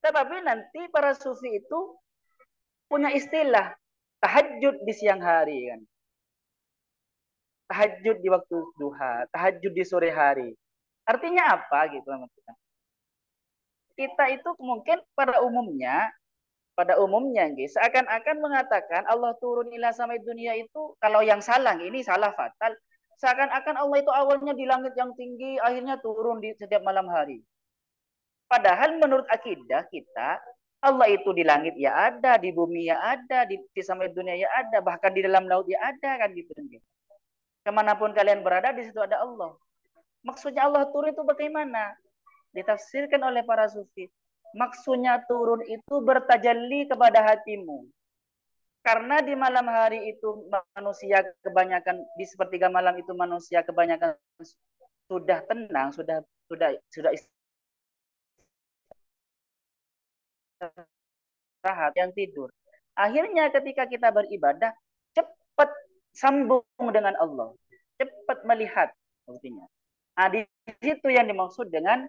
Tetapi nanti para sufi itu punya istilah tahajud di siang hari kan. Tahajud di waktu duha, tahajud di sore hari. Artinya apa gitu maksudnya? Kita itu mungkin pada umumnya seakan-akan mengatakan Allah turun ila samai dunia itu, kalau yang salah ini salah fatal, seakan-akan Allah itu awalnya di langit yang tinggi, akhirnya turun di setiap malam hari. Padahal menurut akidah kita, Allah itu di langit ya ada, di bumi ya ada, di samai dunia ya ada, bahkan di dalam laut ya ada kan gitu. Kemanapun kalian berada, di situ ada Allah. Maksudnya Allah turun itu bagaimana? Ditafsirkan oleh para sufi. Maksudnya turun itu bertajalli kepada hatimu. Karena di malam hari itu manusia kebanyakan, di sepertiga malam itu manusia kebanyakan sudah tenang, sudah istirahat, yang tidur. Akhirnya ketika kita beribadah, cepat sambung dengan Allah, cepat melihat buktinya. Nah, di situ yang dimaksud dengan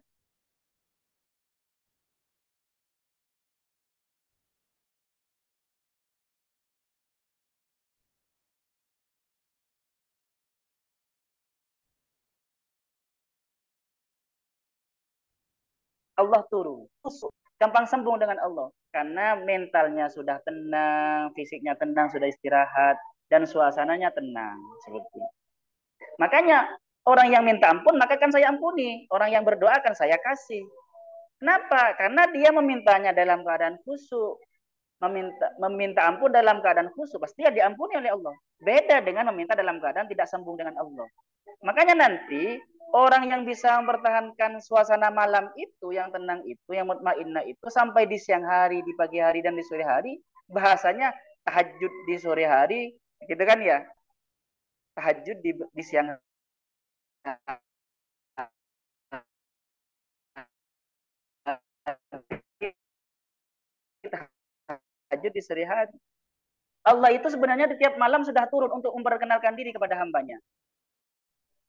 Allah turun. Gampang sembuh dengan Allah. Karena mentalnya sudah tenang, fisiknya tenang, sudah istirahat, dan suasananya tenang. Seperti itu. Makanya orang yang minta ampun, maka akan saya ampuni. Orang yang berdoa akan saya kasih. Kenapa? Karena dia memintanya dalam keadaan khusyuk. Meminta ampun dalam keadaan khusyuk, pasti dia diampuni oleh Allah. Beda dengan meminta dalam keadaan tidak sambung dengan Allah. Makanya nanti orang yang bisa mempertahankan suasana malam itu, yang tenang itu, yang mutmainnah itu sampai di siang hari, di pagi hari dan di sore hari, bahasanya tahajud di sore hari, gitu kan ya? Tahajud di siang hari, tahajud di sore hari. Allah itu sebenarnya di tiap malam sudah turun untuk memperkenalkan diri kepada hambanya.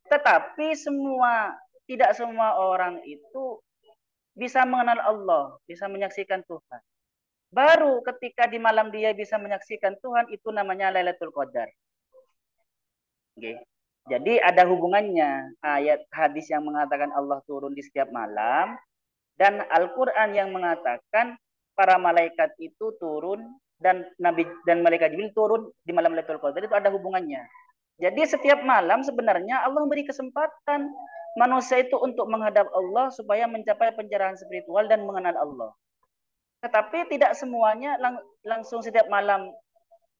Tetapi tidak semua orang itu bisa mengenal Allah, bisa menyaksikan Tuhan. Baru ketika di malam dia bisa menyaksikan Tuhan, itu namanya Lailatul Qadar. Okay. Jadi ada hubungannya ayat hadis yang mengatakan Allah turun di setiap malam dan Al-Quran yang mengatakan para malaikat itu turun dan Nabi dan malaikat Jibril turun di malam Lailatul Qadar, itu ada hubungannya. Jadi setiap malam sebenarnya Allah memberi kesempatan manusia itu untuk menghadap Allah supaya mencapai pencerahan spiritual dan mengenal Allah. Tetapi tidak semuanya langsung setiap malam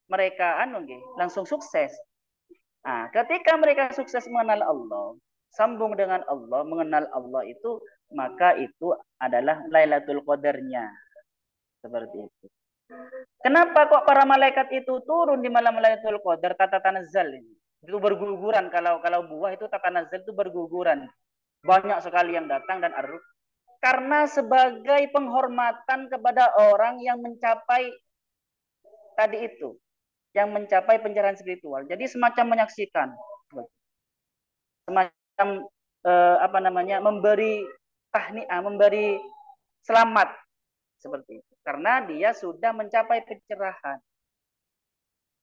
mereka langsung sukses. Nah, ketika mereka sukses mengenal Allah, sambung dengan Allah, mengenal Allah itu, maka itu adalah Lailatul Qadarnya. Seperti itu. Kenapa kok para malaikat itu turun di malam Lailatul Qadar, tata tanazzal ini? Itu berguguran, kalau buah itu tata tanazzal itu berguguran. Banyak sekali yang datang dan aruf. Karena sebagai penghormatan kepada orang yang mencapai tadi itu, yang mencapai pencerahan spiritual. Jadi semacam menyaksikan, semacam memberi tahniah, memberi selamat seperti itu. Karena dia sudah mencapai pencerahan.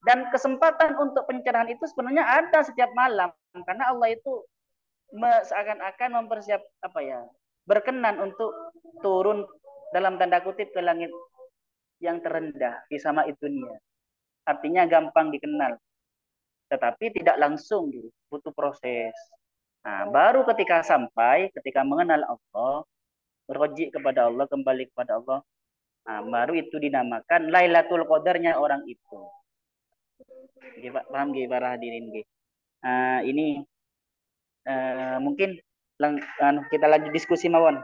Dan kesempatan untuk pencerahan itu sebenarnya ada setiap malam, karena Allah itu seakan-akan mempersiap apa ya, berkenan untuk turun dalam tanda kutip ke langit yang terendah di sama dunia. Artinya gampang dikenal, tetapi tidak langsung, butuh proses. Nah, baru ketika sampai, ketika mengenal Allah, berwajib kepada Allah, kembali kepada Allah, nah, baru itu dinamakan Lailatul Qadarnya orang itu. Paham gak para hadirin? Ini mungkin kita lanjut diskusi mawon.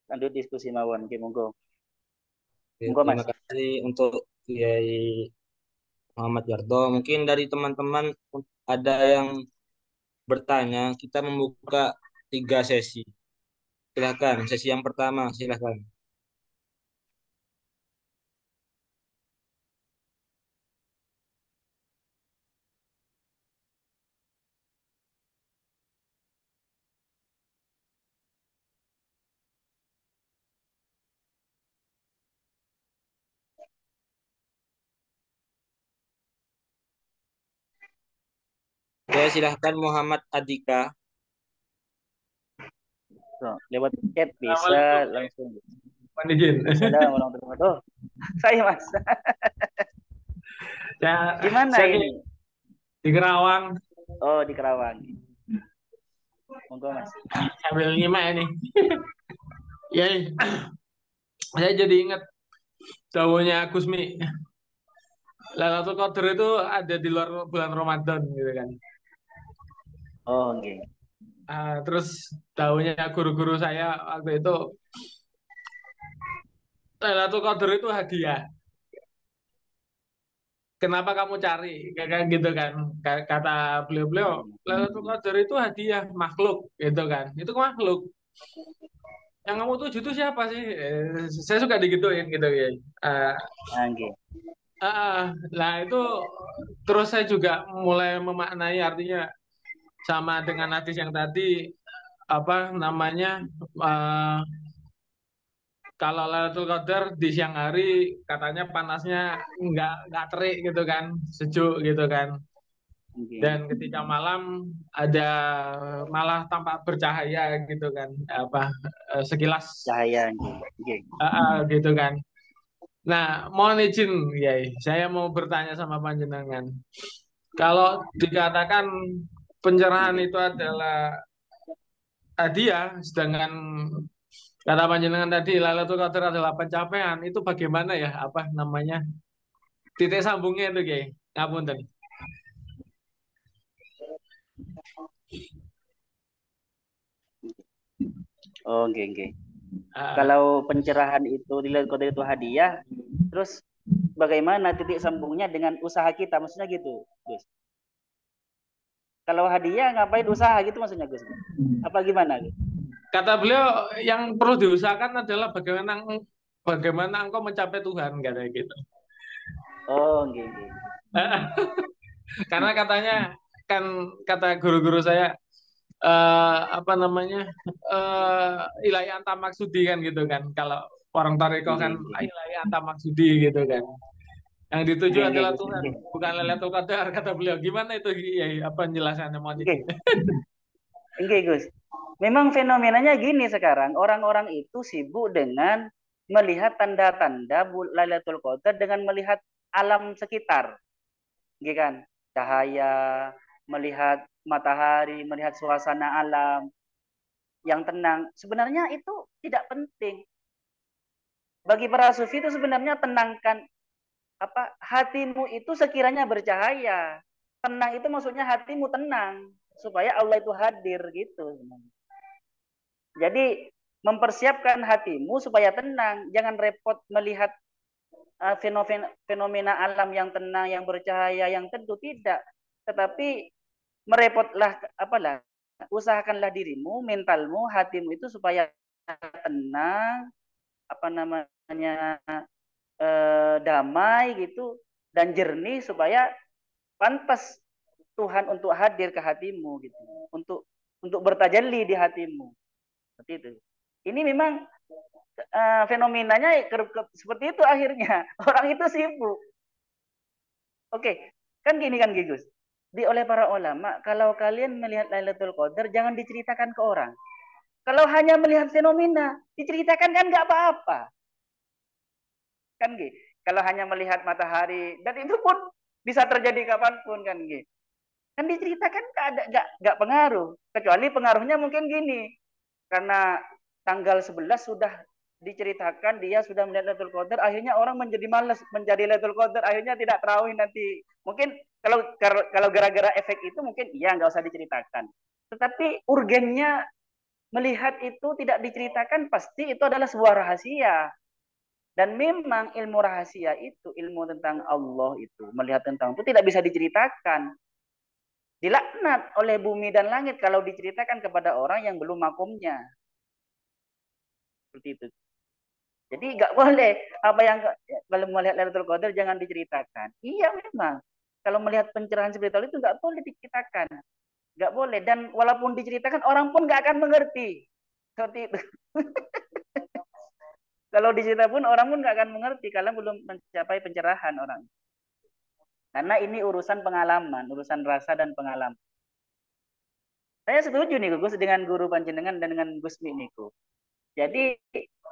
Lanjut diskusi mawon, monggo. Oke, Monggo terima Mas. kasih untuk Kiai Muhammad Yardo. Mungkin dari teman-teman ada yang bertanya, kita membuka 3 sesi. Silahkan, sesi yang pertama, silahkan. Oke, silahkan Muhammad Adika. So, lewat chat bisa Assalamualaikum. langsung. Mohon izin. Assalamualaikum warahmatullahi wabarakatuh. Saya Mas. Di mana Saya ini? di Kerawang. Oh, di Kerawang. Monggo Mas. Sambil nyimak ini. Ya, saya jadi ingat dawuhnya Gusmi. Lailatul Qadar itu ada di luar bulan Ramadan gitu kan. Oh, nggih. Terus dawuhnya guru-guru saya waktu itu, Lailatul Qadar itu hadiah. Kenapa kamu cari? Kayak gitu kan. Kata beliau-beliau, Lailatul Qadar itu hadiah makhluk gitu kan. Itu makhluk. Yang kamu tuju itu siapa sih? Saya suka digituin gitu ya. Uh, Nggih. Nah itu terus saya juga mulai memaknai artinya sama dengan hadis yang tadi apa namanya uh, kalau Lailatul Qadar di siang hari katanya panasnya nggak terik gitu kan, sejuk gitu kan. Dan ketika malam ada malah tampak bercahaya gitu kan, apa sekilas Cahaya nggih. gitu kan. Nah, mohon izin, ya, saya mau bertanya sama panjenengan. Kalau dikatakan pencerahan itu adalah hadiah, sedangkan kata panjenengan tadi Lailatul Qadar adalah pencapaian, itu bagaimana ya? Apa namanya? Titik sambungnya itu, Ki. Ngapunten. Oh, nggih. Kalau pencerahan itu dilihat kode itu hadiah, terus bagaimana titik sambungnya dengan usaha kita? Maksudnya gitu, Gus. Kalau hadiah ngapain usaha gitu maksudnya, Gus? Apa gimana, Gus? Kata beliau yang perlu diusahakan adalah bagaimana engkau mencapai Tuhan, katanya gitu. Oh, nggih. Karena katanya kan kata guru-guru saya apa namanya ilahi anta maksudi kan gitu kan, kalau orang Tarekoh kan ilahi anta maksudi gitu kan, yang dituju adalah Tuhan bukan Lailatul Qadar kata beliau. Gimana itu ya, apa penjelasannya mohon izin? Oke Gus, memang fenomenanya gini sekarang, orang-orang itu sibuk dengan melihat tanda-tanda Lailatul Qadar dengan melihat alam sekitar, gitu kan, cahaya, melihat matahari, melihat suasana alam yang tenang. Sebenarnya itu tidak penting. Bagi para sufi itu sebenarnya tenangkan hatimu itu sekiranya bercahaya. Tenang itu maksudnya hatimu tenang supaya Allah itu hadir gitu. Jadi mempersiapkan hatimu supaya tenang, jangan repot melihat fenomena alam yang tenang, yang bercahaya, yang teduh, tidak. Tetapi merepotlah usahakanlah dirimu, mentalmu, hatimu itu supaya tenang, damai gitu dan jernih supaya pantas Tuhan untuk hadir ke hatimu gitu, untuk bertajalli di hatimu seperti itu. Ini memang fenomenanya seperti itu akhirnya. Orang itu sibuk. Oke, kan gini kan Gus. Oleh para ulama, kalau kalian melihat Lailatul Qadar jangan diceritakan ke orang. Kalau hanya melihat fenomena, diceritakan kan nggak apa-apa. Kan gitu. Kalau hanya melihat matahari, dan itu pun bisa terjadi kapanpun kan gitu. Kan diceritakan nggak pengaruh. Kecuali pengaruhnya mungkin gini. Karena tanggal 11 sudah diceritakan dia sudah melihat Lailatul Qadar, akhirnya orang menjadi malas menjadi Lailatul Qadar, akhirnya tidak terawih nanti. Mungkin kalau gara-gara efek itu mungkin iya nggak usah diceritakan. Tetapi urgennya melihat itu tidak diceritakan pasti itu adalah sebuah rahasia. Dan memang ilmu rahasia itu, ilmu tentang Allah itu, melihat tentang itu tidak bisa diceritakan. Dilaknat oleh bumi dan langit kalau diceritakan kepada orang yang belum makumnya. Seperti itu. Jadi nggak boleh apa yang kalau melihat Lailatul Qadar jangan diceritakan. Iya memang. Kalau melihat pencerahan spiritual itu nggak boleh diceritakan. Nggak boleh. Dan walaupun diceritakan orang pun nggak akan mengerti. Seperti itu. Kalau dicerita pun orang pun nggak akan mengerti kalau belum mencapai pencerahan orang. Karena ini urusan pengalaman, urusan rasa dan pengalaman. Saya setuju nih Gus dengan guru panjenengan dan dengan Gus Mi niku. Jadi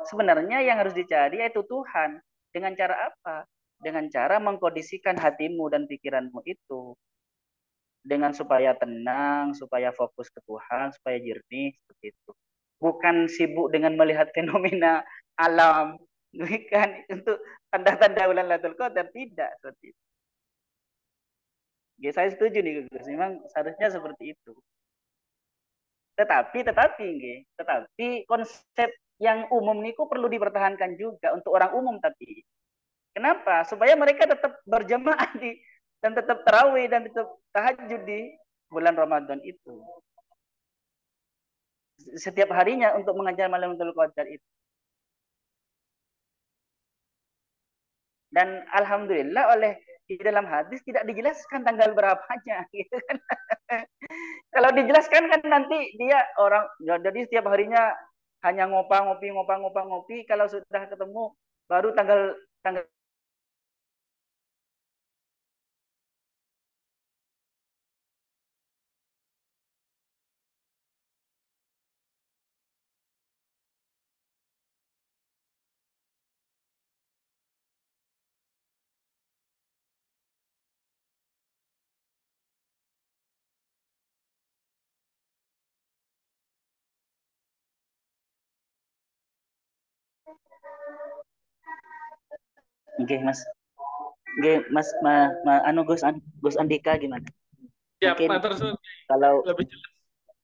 sebenarnya yang harus dicari yaitu Tuhan. Dengan cara apa? Dengan cara mengkondisikan hatimu dan pikiranmu itu. Dengan supaya tenang, supaya fokus ke Tuhan, supaya jernih, seperti itu. Bukan sibuk dengan melihat fenomena alam. Bukan untuk tanda-tanda bulan Lailatul Qadar. Tidak, seperti itu. Ya, saya setuju nih Gus. Memang seharusnya seperti itu. Tetapi konsep yang umum niku perlu dipertahankan juga untuk orang umum tapi. Kenapa? Supaya mereka tetap berjemaah dan tetap tarawih dan tetap tahajud di bulan Ramadan itu. Setiap harinya untuk mengajar malam Lailatul Qadar itu. Dan alhamdulillah oleh di dalam hadis tidak dijelaskan tanggal berapanya gitu kan. Kalau dijelaskan kan nanti dia orang jadi setiap harinya hanya ngopi kalau sudah ketemu baru tanggal tanggal Oke, Mas. Oke, Mas anu Gus Andika gimana? Siap, Mungkin matur suwun. kalau Lebih jelas,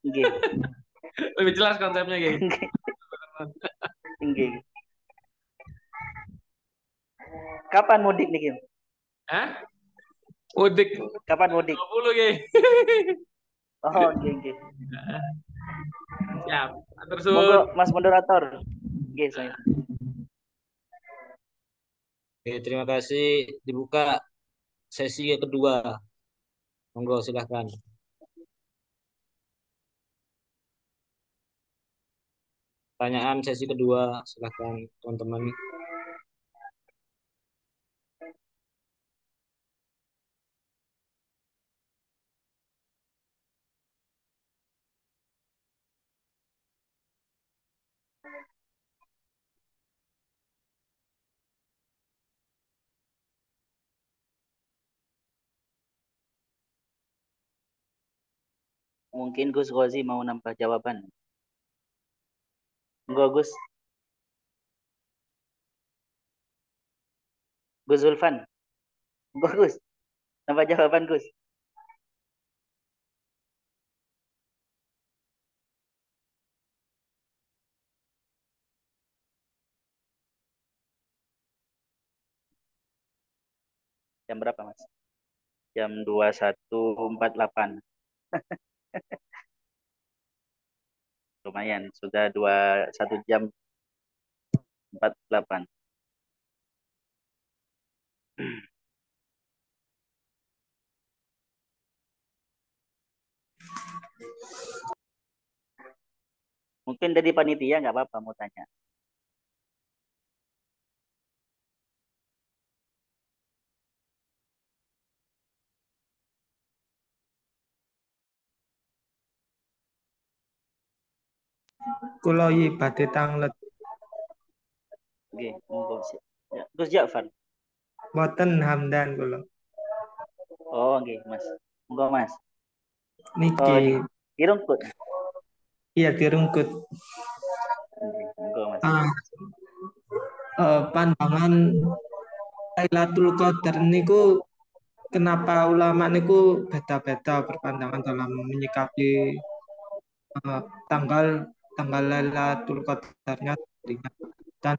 oke. lebih jelas konsepnya, Ki. Oke. Kapan mudik nih, Kim? Hah? Mudik Kapan mudik? 20, Ki. Oh, oke. Siap, matur suwun. Monggo Mas moderator. Oke, saya. Oke, terima kasih. Dibuka sesi yang kedua. Monggo silahkan. Pertanyaan sesi kedua, silahkan teman-teman. Mungkin Gus Ghazi mau nambah jawaban. Monggo Gus. Gus Zulfan. Monggo Gus. Nambah jawaban Gus. Jam berapa, Mas? Jam 21.48. Lumayan, sudah 1 jam 48. Mungkin dari panitia nggak apa-apa mau tanya. kula badhe tanglet Nggih, monggo sih. Ya, Gus Ja'far. boten Hamdan kula. Oh, nggih, Mas. Monggo, Mas. Niki Oh, di Rungkut. iya dirungkut. Nggih, monggo, Mas. Pandangan Lailatul Qadar niku kenapa ulama niku beda-beda berpandangan dalam menyikapi eh, tanggal tanggal Lailatul Qadarnya sendirinya. Dan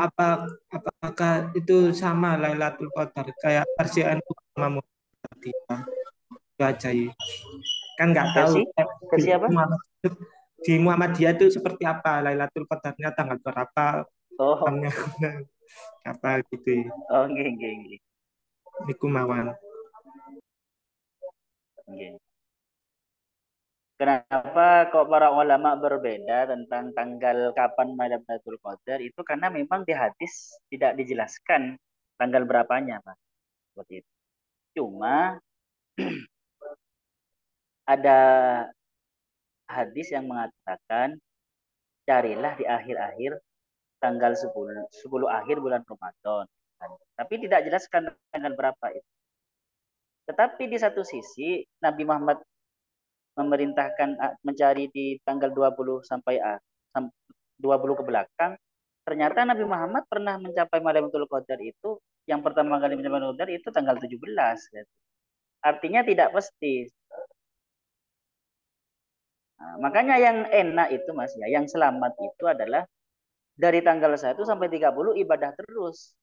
apakah itu sama Lailatul Qadar kayak versi NU sama Muhammadiyah? Itu aja ya. Kan nggak tahu Versi? di Versi apa? di Muhammadiyah itu seperti apa Lailatul Qadarnya tanggal berapa Oh, jamnya apa gitu ya. oh, nggih. Niku mawon. Nggih. Kenapa kok para ulama berbeda tentang tanggal kapan Lailatul Qadar itu karena memang di hadis tidak dijelaskan tanggal berapanya, Pak. Seperti itu. Cuma ada hadis yang mengatakan carilah di akhir-akhir tanggal 10 akhir bulan Ramadan. Tapi tidak jelaskan tanggal berapa itu. Tetapi di satu sisi Nabi Muhammad memerintahkan mencari di tanggal 20 sampai 20 ke belakang. Ternyata Nabi Muhammad pernah mencapai Lailatul Qadar itu yang pertama kali mencapai Lailatul Qadar itu tanggal 17. Artinya tidak pasti. Nah, makanya yang enak itu Mas ya, yang selamat itu adalah dari tanggal 1 sampai 30 ibadah terus.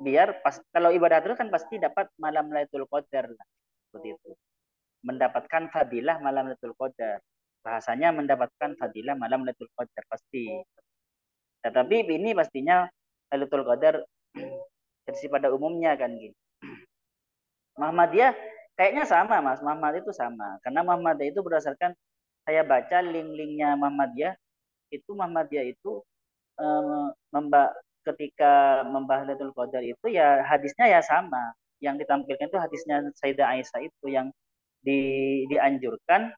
Biar pas kalau ibadah terus kan pasti dapat malam Lailatul Qadar lah. Seperti itu. Mendapatkan fadilah malam Lailatul Qadar. Bahasanya mendapatkan fadilah malam Lailatul Qadar pasti. Tetapi ini pastinya Lailatul Qadar versi pada umumnya kan gitu. Muhammadiyah kayaknya sama Mas. Muhammad itu sama. Karena Muhammadiyah itu berdasarkan saya baca link-linknya Muhammadiyah itu ketika membahas Lailatul Qadar itu ya hadisnya ya sama. Yang ditampilkan itu hadisnya Sayyidah Aisyah itu yang dianjurkan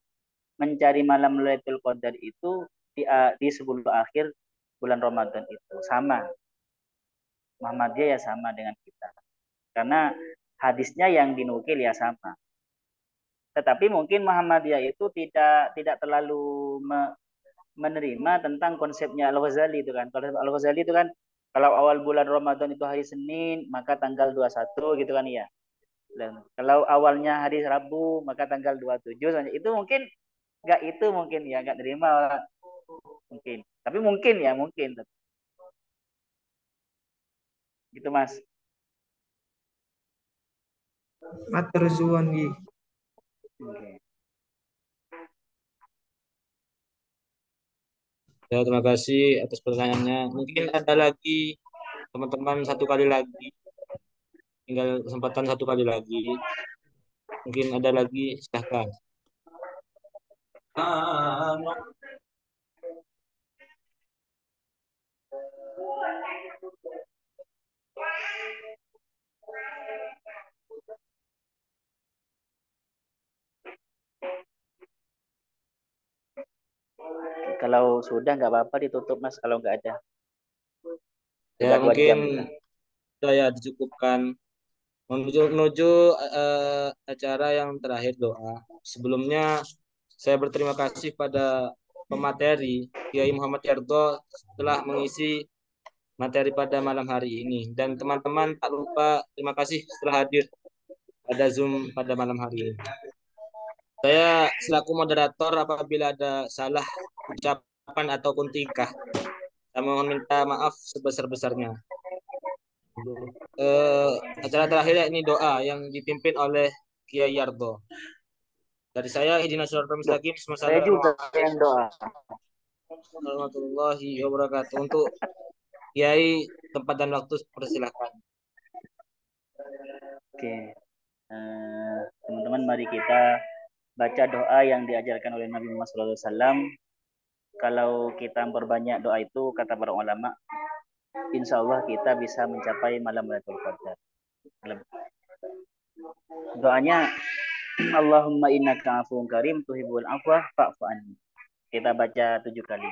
mencari malam Lailatul Qadar itu di 10 akhir bulan Ramadan itu sama. Muhammadiyah ya sama dengan kita. Karena hadisnya yang dinukil ya sama. Tetapi mungkin Muhammadiyah itu tidak terlalu menerima tentang konsepnya Al-Ghazali itu kan. Kalau Al-Ghazali itu kan kalau awal bulan Ramadan itu hari Senin, maka tanggal 21 gitu kan ya. Dan kalau awalnya hari Rabu, maka tanggal 27. Itu mungkin nggak itu mungkin ya, nggak terima orang mungkin. Tapi mungkin ya, mungkin. Gitu Mas. Matur suwun nggih. Oke. Ya, terima kasih atas pertanyaannya. Mungkin ada lagi teman-teman satu kali lagi. Tinggal kesempatan satu kali lagi. Mungkin ada lagi, silahkan. Kalau sudah nggak apa-apa ditutup Mas kalau nggak ada. Ya, Sudah 2 jam mungkin kita. sudah ya dicukupkan. Menuju acara yang terakhir doa. Sebelumnya saya berterima kasih pada pemateri Kiai Muhammad Yardo telah mengisi materi pada malam hari ini. Dan teman-teman tak lupa terima kasih setelah hadir pada Zoom pada malam hari ini. Saya selaku moderator apabila ada salah ucapan ataupun tingkah, saya mohon minta maaf sebesar-besarnya. Acara terakhir ini doa yang dipimpin oleh Kiai Yardo. Dari saya Ihdinas Shiratal Mustaqim. Saya juga yang doa. Warahmatullahi wabarakatuh. Untuk Kiai tempat dan waktu persilahkan. Oke. Teman-teman mari kita baca doa yang diajarkan oleh Nabi Muhammad SAW. Kalau kita memperbanyak doa itu kata para ulama, insya Allah kita bisa mencapai malam Lailatul Qadar. Doanya Allahumma innaka afuwun karim tuhibbul afwa fa'fu anni. Kita baca 7 kali.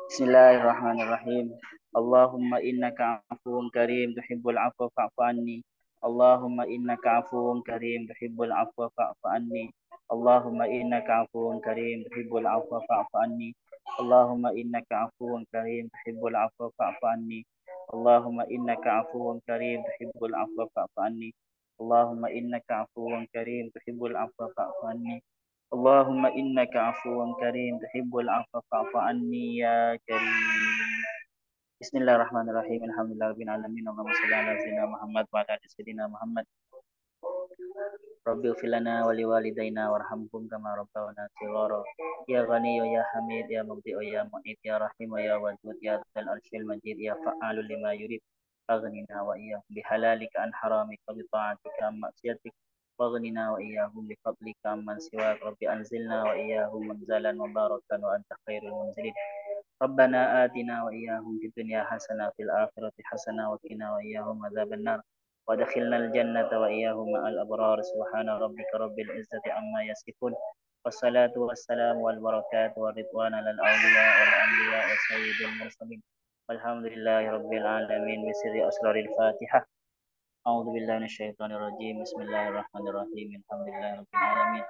Bismillahirrahmanirrahim. Allahumma innaka afuwun karim tuhibbul afwa fa'fu anni. Allahumma innaka afuwun karim tuhibbul afwa fa'fu anni. Allahumma innaka afuwun karim tuhibbul afwa fa'fu anni. Allahumma innaka afuwun karim tuhibbul afwa fa'fu anni. Allahumma innaka afuwun karim tuhibbul afwa fa'fu anni. Allahumma innaka afuwun karim tuhibbul afwa fa'fu anni. Allahumma innaka afuwun karim tuhibbul afwa fa'fu anni ya karim. Bismillahirrahmanirrahim. Alhamdulillahirabbil alamin. Allahumma shalli ala sayyidina Muhammad wa ala ali sayyidina Muhammad. Rabbil ighfir lana wa liwalidayna warhamhum kama rabbawna shighara. Ya Ghani ya Hamid ya Mubdi ya Mu'id ya Rahim ya Wadud ya Dzal Arsyil Majid ya Fa'alu lima yurid. Aghnina wa iyyahum bihalalika an haramika bi ta'atika an maksiatik. Waghnina wa iyyahum bi fadlika amman siwak. Rabbi anzilna wa iyyahum munzalan mubarakan wa anta khairul munzilin. Rabbana atina wa iyyahum fid dunya hasanah fil akhirati hasanah wa qina wa iyyahum adzaban nar. Wa adkhilnal jannata wa iyyahum ma'al abrar. Subhana rabbika rabbil izzati amma yasifun. Wassalatu wassalamu wal barakatuh wa ridwana lil awliya wal anbiya wa sayyidil mursalin. Walhamdulillahi rabbil alamin bi sirri asraril Fatihah. A'udzu billahi minasyaitonir rajim. Bismillahirrahmanirrahim. Alhamdulillahi rabbil alamin.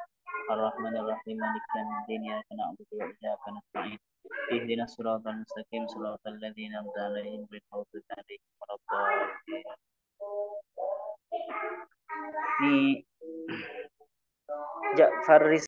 Arrahmanir rahim. Maliki yaumiddin. Iyyaka na'budu wa iyyaka nasta'in. Ihdinas siratal mustaqim. Siratal ladzina an'amta 'alaihim ghairil maghdubi 'alaihim waladdallin. Ini Ja'far